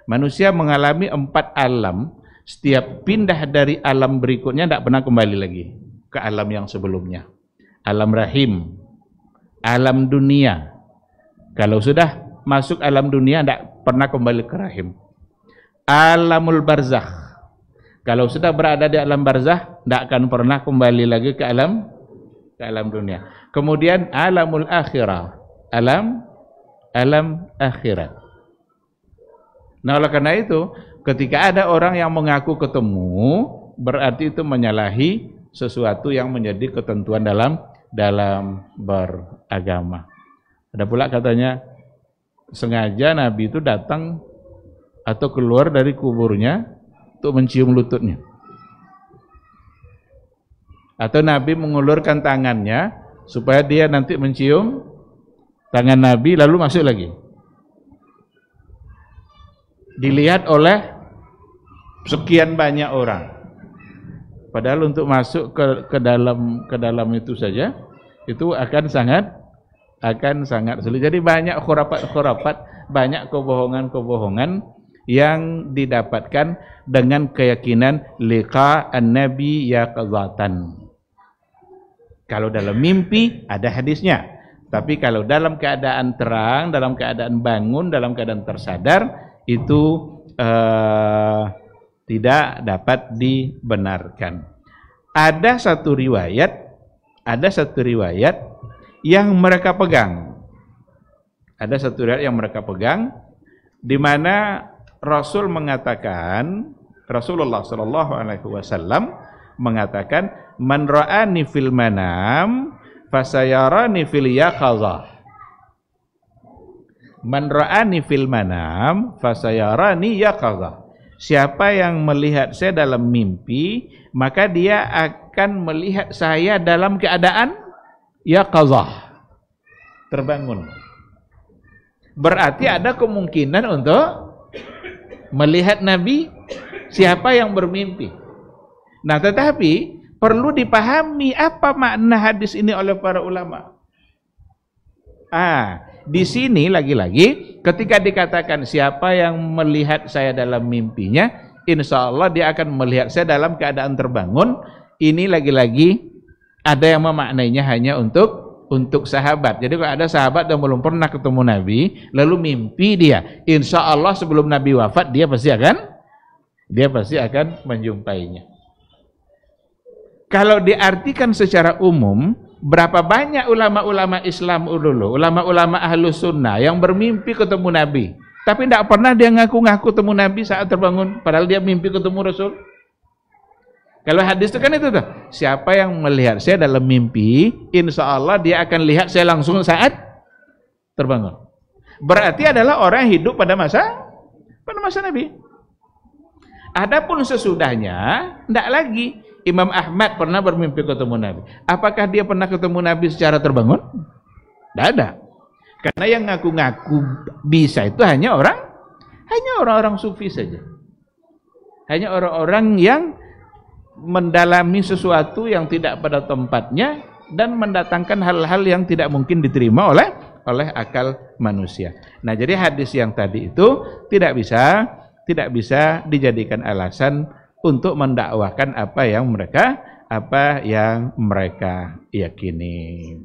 Manusia mengalami 4 alam. Setiap pindah dari alam berikutnya tidak pernah kembali lagi ke alam yang sebelumnya. Alam rahim, alam dunia. Kalau sudah masuk alam dunia tidak pernah kembali ke rahim. Alamul barzakh. Kalau sudah berada di alam barzakh tidak akan pernah kembali lagi ke alam dunia. Kemudian alamul akhirah. Alam akhirat. Nah, oleh karena itu ketika ada orang yang mengaku ketemu, berarti itu menyalahi sesuatu yang menjadi ketentuan dalam beragama. Ada pula katanya sengaja Nabi itu datang atau keluar dari kuburnya untuk mencium lututnya. Atau Nabi mengulurkan tangannya supaya dia nanti mencium tangan Nabi lalu masuk lagi. Dilihat oleh sekian banyak orang. Padahal untuk masuk ke dalam itu saja itu akan sangat sulit. Jadi banyak khurafat banyak kebohongan-kebohongan yang didapatkan dengan keyakinan liqa an-nabi yaqzatan. Kalau dalam mimpi ada hadisnya, tapi kalau dalam keadaan terang, dalam keadaan bangun, dalam keadaan tersadar itu tidak dapat dibenarkan. Ada satu riwayat yang mereka pegang. Ada satu riwayat yang mereka pegang di mana Rasul mengatakan, Rasulullah sallallahu alaihi wasallam mengatakan, "Man ra'ani fil manam fasayarani fil yaqazah." Man ra'ani fil manam fasayarani yaqazah. Siapa yang melihat saya dalam mimpi, maka dia akan melihat saya dalam keadaan yaqazah, terbangun. Berarti ada kemungkinan untuk melihat Nabi siapa yang bermimpi. Nah, tetapi perlu dipahami apa makna hadis ini oleh para ulama. Di sini lagi-lagi ketika dikatakan siapa yang melihat saya dalam mimpinya, insya Allah dia akan melihat saya dalam keadaan terbangun. Ini lagi-lagi ada yang memaknainya hanya untuk sahabat. Jadi kalau ada sahabat yang belum pernah ketemu Nabi, lalu mimpi dia, insya Allah sebelum Nabi wafat dia pasti akan menjumpainya. Kalau diartikan secara umum, berapa banyak ulama-ulama Islam dulu, ulama-ulama Ahlus Sunnah yang bermimpi ketemu Nabi, tapi tidak pernah dia ngaku-ngaku ketemu Nabi saat terbangun, padahal dia mimpi ketemu Rasul. Kalau hadis itu kan itu tuh, siapa yang melihat saya dalam mimpi, insya Allah dia akan lihat saya langsung saat terbangun. Berarti adalah orang yang hidup pada masa Nabi. Adapun sesudahnya, tidak lagi. Imam Ahmad pernah bermimpi ketemu Nabi. Apakah dia pernah ketemu Nabi secara terbangun? Tidak ada. Karena yang ngaku-ngaku bisa itu hanya orang-orang sufi saja. Hanya orang-orang yang mendalami sesuatu yang tidak pada tempatnya dan mendatangkan hal-hal yang tidak mungkin diterima oleh akal manusia. Nah, jadi hadis yang tadi itu tidak bisa dijadikan alasan untuk mendakwakan apa yang mereka yakini.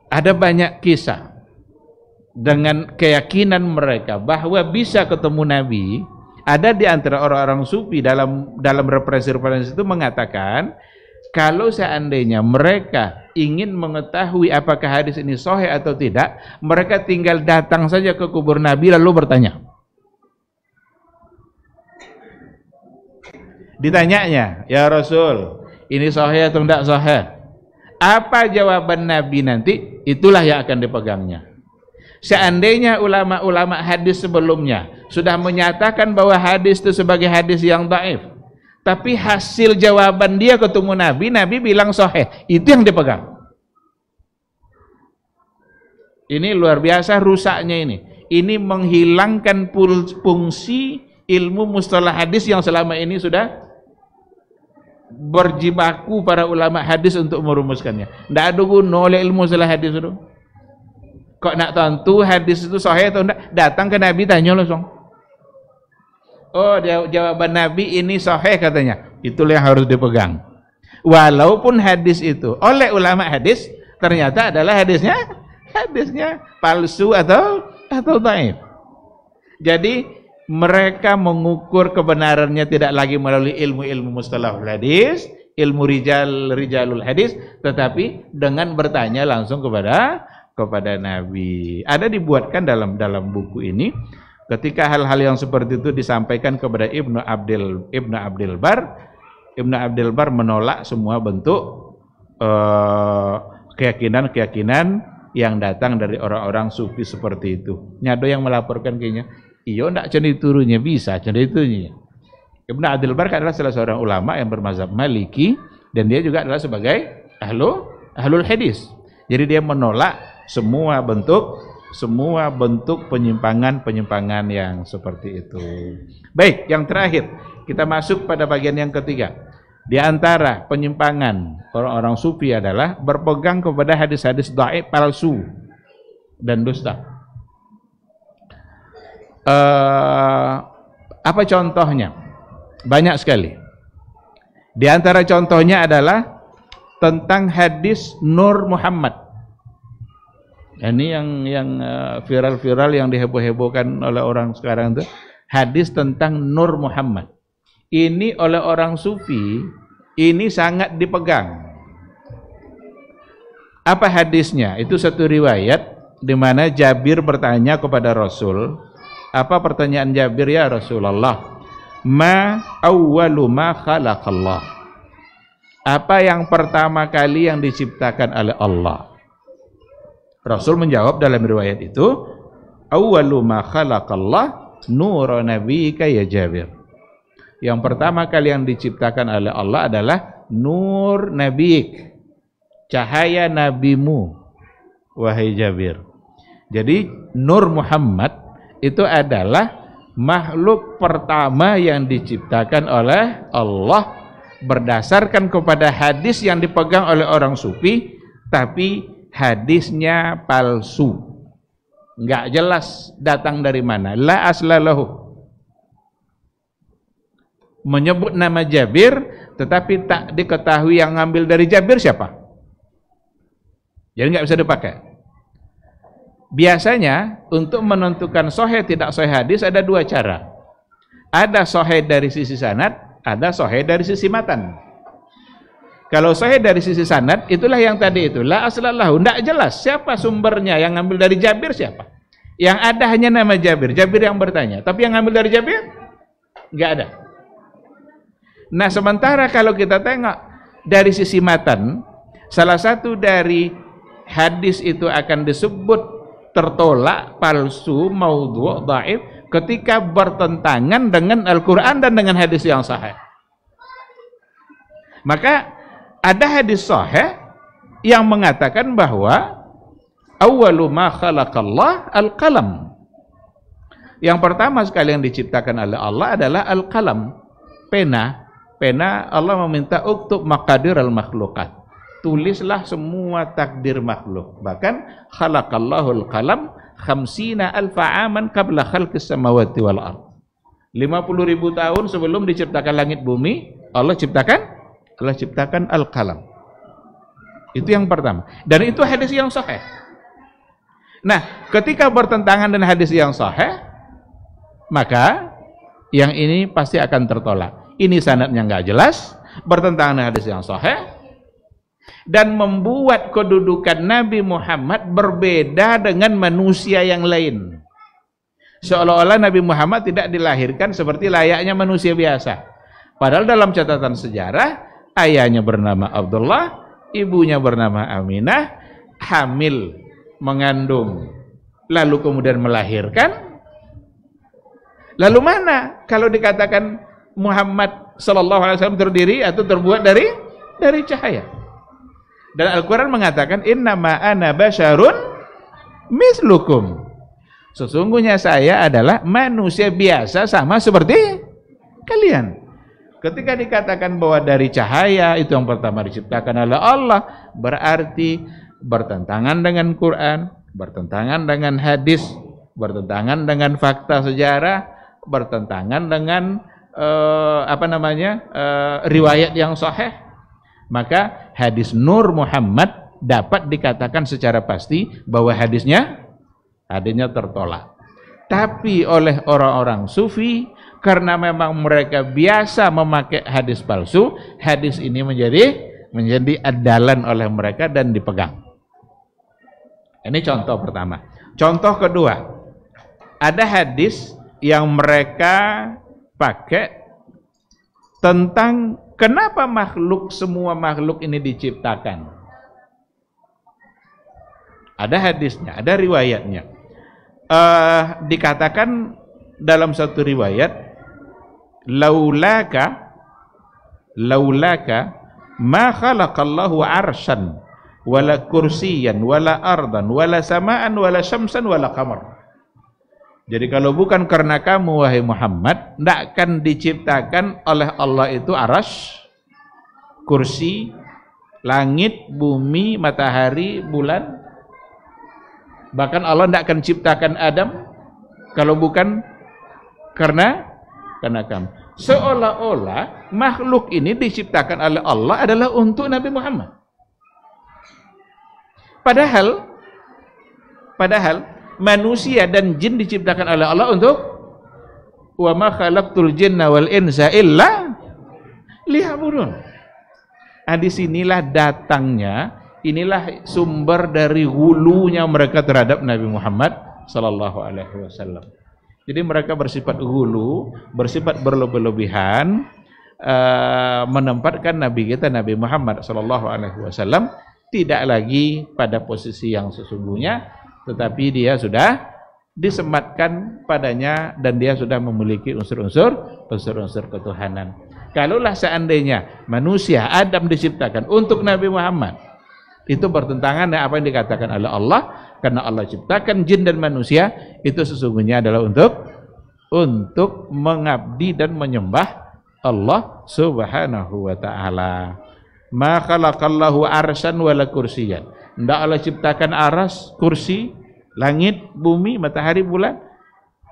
Ada banyak kisah dengan keyakinan mereka bahwa bisa ketemu Nabi. Ada di antara orang-orang sufi dalam referensi itu mengatakan, kalau seandainya mereka ingin mengetahui apakah hadis ini sahih atau tidak, mereka tinggal datang saja ke kubur Nabi lalu bertanya. Ditanyanya, ya Rasul, ini sahih atau tidak sahih? Apa jawaban Nabi nanti? Itulah yang akan dipegangnya. Seandainya ulama-ulama hadis sebelumnya sudah menyatakan bahwa hadis itu sebagai hadis yang dhaif, tapi hasil jawaban dia ketemu Nabi, Nabi bilang sahih, itu yang dipegang. Ini luar biasa rusaknya ini. Ini menghilangkan fungsi ilmu mustalah hadis yang selama ini sudah berjibaku para ulama hadis untuk merumuskannya. Tidak ada guna oleh ilmu mustalah hadis itu. Kok nak tentu hadis itu sahih atau tidak? Datang ke Nabi tanya langsung. Oh, jawaban Nabi ini sahih katanya. Itulah yang harus dipegang. Walaupun hadis itu oleh ulama hadis ternyata adalah hadisnya palsu atau dhaif. Jadi mereka mengukur kebenarannya tidak lagi melalui ilmu-ilmu mustalahul hadis, ilmu rijalul hadis, tetapi dengan bertanya langsung kepada Nabi. Ada dibuatkan dalam buku ini ketika hal-hal yang seperti itu disampaikan kepada Ibnu Abdil Bar menolak semua bentuk keyakinan yang datang dari orang-orang sufi seperti itu. Nyado yang melaporkan kayaknya, iya ndak cenderung turunnya bisa cenderung. Ibnu Abdil Bar adalah salah seorang ulama yang bermazhab Maliki dan dia juga adalah sebagai ahlul hadis. Jadi dia menolak semua bentuk penyimpangan yang seperti itu. Baik, yang terakhir kita masuk pada bagian yang ketiga. Di antara penyimpangan orang-orang sufi adalah berpegang kepada hadis-hadis dhaif palsu. dan dusta. Apa contohnya? Banyak sekali. Di antara contohnya adalah tentang hadis Nur Muhammad. Ini yang viral-viral yang diheboh-hebohkan oleh orang sekarang itu, hadis tentang Nur Muhammad. Ini oleh orang sufi, ini sangat dipegang. Apa hadisnya? Itu satu riwayat di mana Jabir bertanya kepada Rasul. Apa pertanyaan Jabir, ya Rasulullah? Ma awwalu ma khalaqallah. Apa yang pertama kali yang diciptakan oleh Allah? Rasul menjawab dalam riwayat itu, awwalu ma khalaqallah nur nabiyika ya Jabir. Yang pertama kali yang diciptakan oleh Allah adalah nur nabiyik, cahaya nabimu, wahai Jabir. Jadi Nur Muhammad itu adalah makhluk pertama yang diciptakan oleh Allah berdasarkan kepada hadis yang dipegang oleh orang sufi, tapi hadisnya palsu, nggak jelas datang dari mana, la aslalahu. Menyebut nama Jabir tetapi tak diketahui yang ngambil dari Jabir siapa, jadi nggak bisa dipakai. Biasanya untuk menentukan sahih tidak sahih hadis ada dua cara. Ada sahih dari sisi sanad, ada sahih dari sisi matan. Kalau sahih dari sisi sanad, itulah yang tadi itu, la aslallahu, tidak jelas siapa sumbernya, yang ngambil dari Jabir siapa. Yang ada hanya nama Jabir, Jabir yang bertanya. Tapi yang ngambil dari Jabir, nggak ada. Nah sementara kalau kita tengok dari sisi matan, salah satu dari hadis itu akan disebut tertolak, palsu, maudhu', dhaif ketika bertentangan dengan Al-Quran dan dengan hadis yang sahih. Maka ada hadis sahih yang mengatakan bahwa awwalu ma khalaqallah al-qalam. Yang pertama sekali yang diciptakan oleh Allah adalah al-qalam, pena. Pena Allah meminta uktub maqadir al-makhluqat. Tulislah semua takdir makhluk. Bahkan khalaqallahul qalam 50,000 aman qabla khalqis samawati wal ard. 50.000 tahun sebelum diciptakan langit bumi, Allah ciptakan al-qalam. Itu yang pertama. Dan itu hadis yang sahih. Nah, ketika bertentangan dengan hadis yang sahih, maka yang ini pasti akan tertolak. Ini sanadnya nggak jelas, bertentangan dengan hadis yang sahih, dan membuat kedudukan Nabi Muhammad berbeda dengan manusia yang lain. Seolah-olah Nabi Muhammad tidak dilahirkan seperti layaknya manusia biasa. Padahal dalam catatan sejarah, ayahnya bernama Abdullah, ibunya bernama Aminah, hamil, mengandung, lalu kemudian melahirkan. Lalu mana kalau dikatakan Muhammad sallallahu alaihi wasallam terdiri atau terbuat dari cahaya? Dan Al-Quran mengatakan innama ana basyarun mislukum. Sesungguhnya saya adalah manusia biasa sama seperti kalian. Ketika dikatakan bahwa dari cahaya, itu yang pertama diciptakan oleh Allah, berarti bertentangan dengan Quran, bertentangan dengan hadis, bertentangan dengan fakta sejarah, bertentangan dengan riwayat yang sahih. Maka hadis Nur Muhammad dapat dikatakan secara pasti bahwa hadisnya tertolak. Tapi oleh orang-orang sufi, karena memang mereka biasa memakai hadis palsu, hadis ini menjadi andalan oleh mereka dan dipegang. Ini contoh pertama. Contoh kedua, ada hadis yang mereka pakai tentang kenapa semua makhluk ini diciptakan. Ada hadisnya, ada riwayatnya. Dikatakan dalam satu riwayat, laulaka ma khalaqallahu arsyan wala kursiyan wala ardan wala samaan wala syamsan wala qamar. Jadi kalau bukan karena kamu wahai Muhammad, tidak akan diciptakan oleh Allah itu arsy, kursi, langit, bumi, matahari, bulan. Bahkan Allah tidak akan ciptakan Adam kalau bukan karena kami. Seolah-olah makhluk ini diciptakan oleh Allah adalah untuk Nabi Muhammad. Padahal manusia dan jin diciptakan oleh Allah untuk wa ma khalaqtul jinna wal insa illa liya'budun. Disinilah datangnya, inilah sumber dari hulunya mereka terhadap Nabi Muhammad sallallahu alaihi wasallam. Jadi mereka bersifat hulu, bersifat berlebih-lebihan, menempatkan Nabi kita Nabi Muhammad sallallahu alaihi wasallam tidak lagi pada posisi yang sesungguhnya, tetapi dia sudah disematkan padanya dan dia sudah memiliki unsur-unsur ketuhanan. Kalaulah seandainya manusia Adam diciptakan untuk Nabi Muhammad, itu bertentangan dengan apa yang dikatakan oleh Allah, karena Allah ciptakan jin dan manusia itu sesungguhnya adalah untuk mengabdi dan menyembah Allah Subhanahu wa taala. Ma khalaqallahu arsyan wala kursiyan. Tidak Allah ciptakan aras, kursi, langit, bumi, matahari, bulan,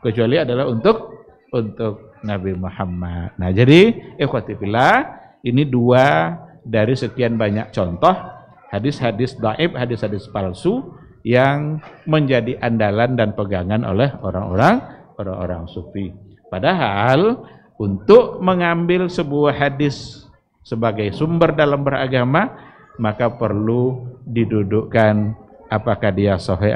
kecuali adalah untuk Nabi Muhammad. Nah, jadi ikhwati fillah, ini dua dari sekian banyak contoh hadis-hadis dhaif, hadis-hadis palsu yang menjadi andalan dan pegangan oleh orang-orang sufi. Padahal untuk mengambil sebuah hadis sebagai sumber dalam beragama, maka perlu didudukkan apakah dia sahih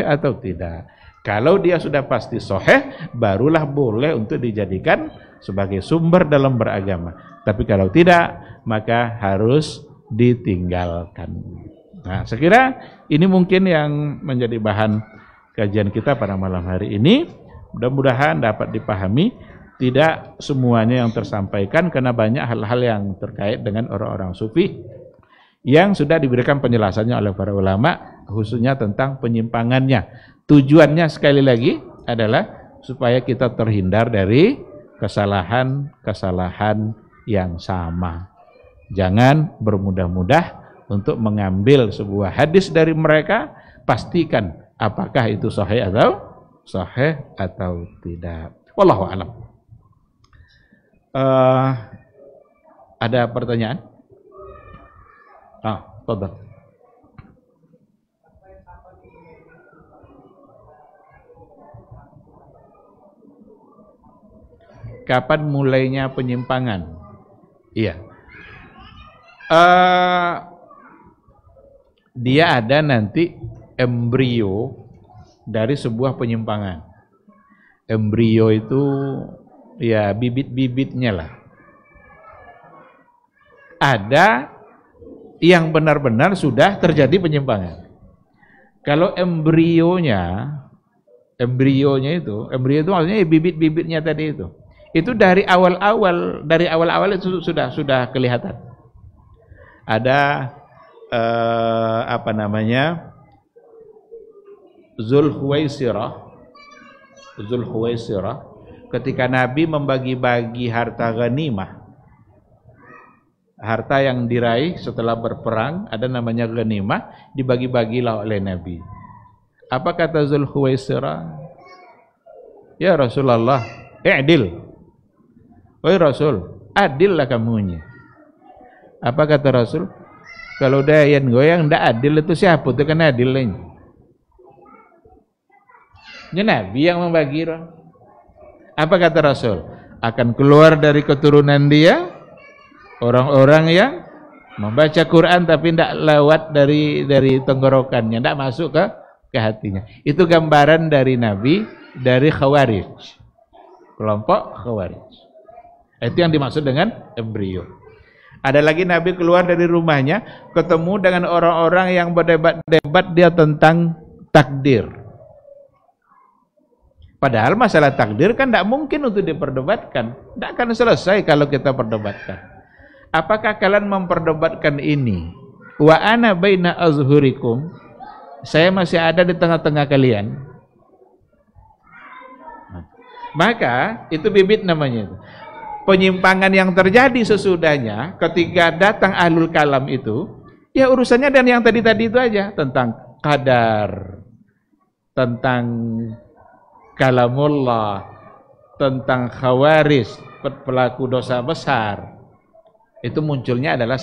atau tidak. Kalau dia sudah pasti sahih, barulah boleh untuk dijadikan sebagai sumber dalam beragama. Tapi kalau tidak, maka harus ditinggalkan. Nah, saya kira ini mungkin yang menjadi bahan kajian kita pada malam hari ini. Mudah-mudahan dapat dipahami. Tidak semuanya yang tersampaikan, karena banyak hal-hal yang terkait dengan orang-orang sufi yang sudah diberikan penjelasannya oleh para ulama, khususnya tentang penyimpangannya. Tujuannya sekali lagi adalah supaya kita terhindar dari kesalahan-kesalahan yang sama. Jangan bermudah-mudah untuk mengambil sebuah hadis dari mereka, pastikan apakah itu sahih atau tidak. Wallahu a'lam. Ada pertanyaan? Tafadhal. Kapan mulainya penyimpangan? Iya. Dia ada nanti embrio dari sebuah penyimpangan. Embrio itu ya bibit-bibitnya lah. Ada yang benar-benar sudah terjadi penyimpangan. Kalau embrionya itu maksudnya bibit-bibitnya tadi itu dari awal-awal itu sudah kelihatan. Ada Zulhuwaisirah ketika Nabi membagi-bagi harta ghanimah, harta yang diraih setelah berperang, ada namanya ghanimah, dibagi-bagilah oleh Nabi. Apa kata Zulhuwaisirah? Ya Rasulullah, i'dil. Wahai Rasul, adillah kamunya. Apa kata Rasul? Kalau dayan goyang ndak adil itu siapa? Itu kan adil lain. Ini Nabi yang membagi. Apa kata Rasul? Akan keluar dari keturunan dia orang-orang yang membaca Quran tapi tidak lewat dari tenggorokannya, tidak masuk ke hatinya. Itu gambaran dari Nabi dari Khawarij, kelompok Khawarij. Itu yang dimaksud dengan embrio. Ada lagi Nabi keluar dari rumahnya, ketemu dengan orang-orang yang berdebat-debat dia tentang takdir. Padahal masalah takdir kan tidak mungkin untuk diperdebatkan. Tidak akan selesai kalau kita perdebatkan. Apakah kalian memperdebatkan ini? Wa ana baina azhurikum. Saya masih ada di tengah-tengah kalian. Maka itu bibit namanya itu. Penyimpangan yang terjadi sesudahnya ketika datang ahlul kalam itu, ya urusannya dan yang tadi-tadi itu aja, tentang qadar, tentang kalamullah, tentang khawarij, pelaku dosa besar, itu munculnya adalah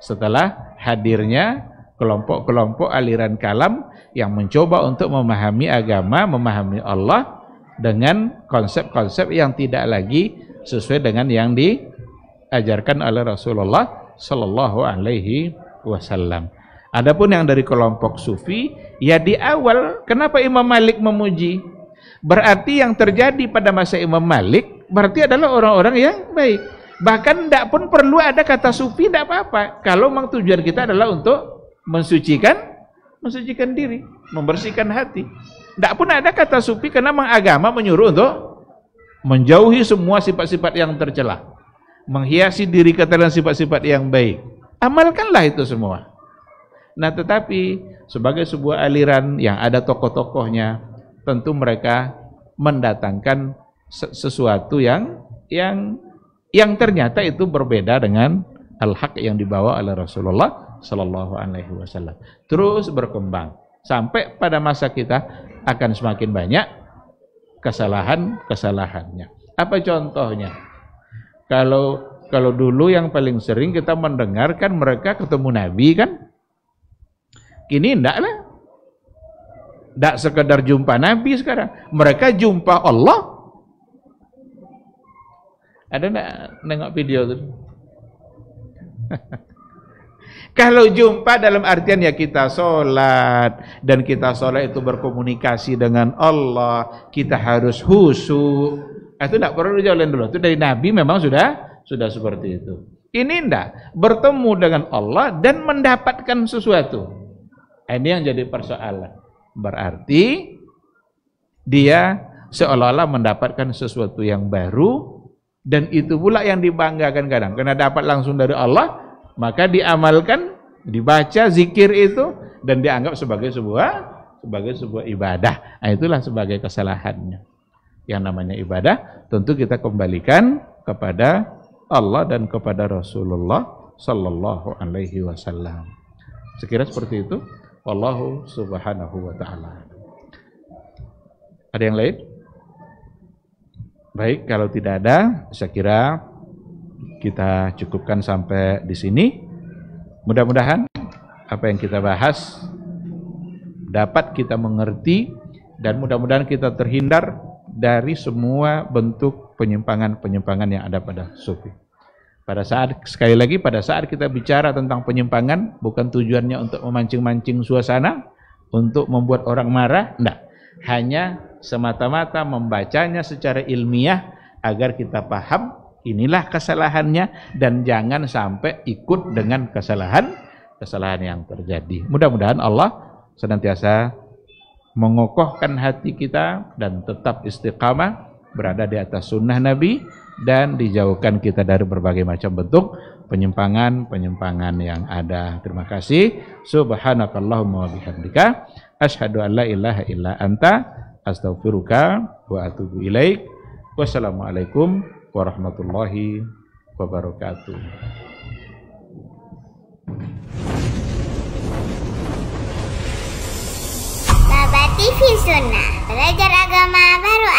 setelah hadirnya kelompok-kelompok aliran kalam yang mencoba untuk memahami agama, memahami Allah dengan konsep-konsep yang tidak lagi sesuai dengan yang diajarkan oleh Rasulullah Sallallahu Alaihi Wasallam. Adapun yang dari kelompok sufi, ya di awal kenapa Imam Malik memuji? Berarti yang terjadi pada masa Imam Malik berarti adalah orang-orang yang baik. Bahkan tidak pun perlu ada kata sufi, tidak apa-apa. Kalau memang tujuan kita adalah untuk mensucikan diri, membersihkan hati. Tidak pun ada kata sufi karena memang agama menyuruh untuk menjauhi semua sifat-sifat yang tercela, menghiasi diri kita dengan sifat-sifat yang baik. Amalkanlah itu semua. Nah, tetapi sebagai sebuah aliran yang ada tokoh-tokohnya, tentu mereka mendatangkan sesuatu yang ternyata itu berbeda dengan al-haq yang dibawa oleh Rasulullah Sallallahu Alaihi Wasallam. Terus berkembang sampai pada masa kita akan semakin banyak kesalahannya. Apa contohnya? Kalau dulu yang paling sering kita mendengarkan mereka ketemu Nabi kan? Kini enggak lah. Enggak sekedar jumpa Nabi sekarang. Mereka jumpa Allah. Ada enggak nengok video itu? Kalau jumpa dalam artian ya kita sholat, dan kita sholat itu berkomunikasi dengan Allah, kita harus khusyuk. Itu enggak perlu jalan dulu. Itu dari Nabi memang sudah seperti itu. Ini enggak, bertemu dengan Allah dan mendapatkan sesuatu. Ini yang jadi persoalan. Berarti dia seolah-olah mendapatkan sesuatu yang baru, dan itu pula yang dibanggakan kadang. Karena dapat langsung dari Allah, maka diamalkan, dibaca zikir itu, dan dianggap sebagai sebuah ibadah. Nah, itulah sebagai kesalahannya. Yang namanya ibadah tentu kita kembalikan kepada Allah dan kepada Rasulullah Sallallahu Alaihi Wasallam. Sekira seperti itu. Wallahu subhanahu wa ta'ala. Ada yang lain? Baik, kalau tidak ada, saya kira kita cukupkan sampai di sini. Mudah-mudahan apa yang kita bahas dapat kita mengerti, dan mudah-mudahan kita terhindar dari semua bentuk penyimpangan-penyimpangan yang ada pada sufi. Sekali lagi pada saat kita bicara tentang penyimpangan, bukan tujuannya untuk memancing-mancing suasana, untuk membuat orang marah, enggak. Hanya semata-mata membacanya secara ilmiah agar kita paham inilah kesalahannya, dan jangan sampai ikut dengan kesalahan yang terjadi. Mudah-mudahan Allah senantiasa mengokohkan hati kita dan tetap istiqamah berada di atas sunnah Nabi, dan dijauhkan kita dari berbagai macam bentuk penyimpangan yang ada. Terima kasih. Subhanakallahumma wa bihamdika asyhadu an la ilaha illa anta astaghfiruka wa atubu ilaik. Wassalamualaikum warahmatullahi wabarakatuh. Baba TV Sunnah, belajar agama baru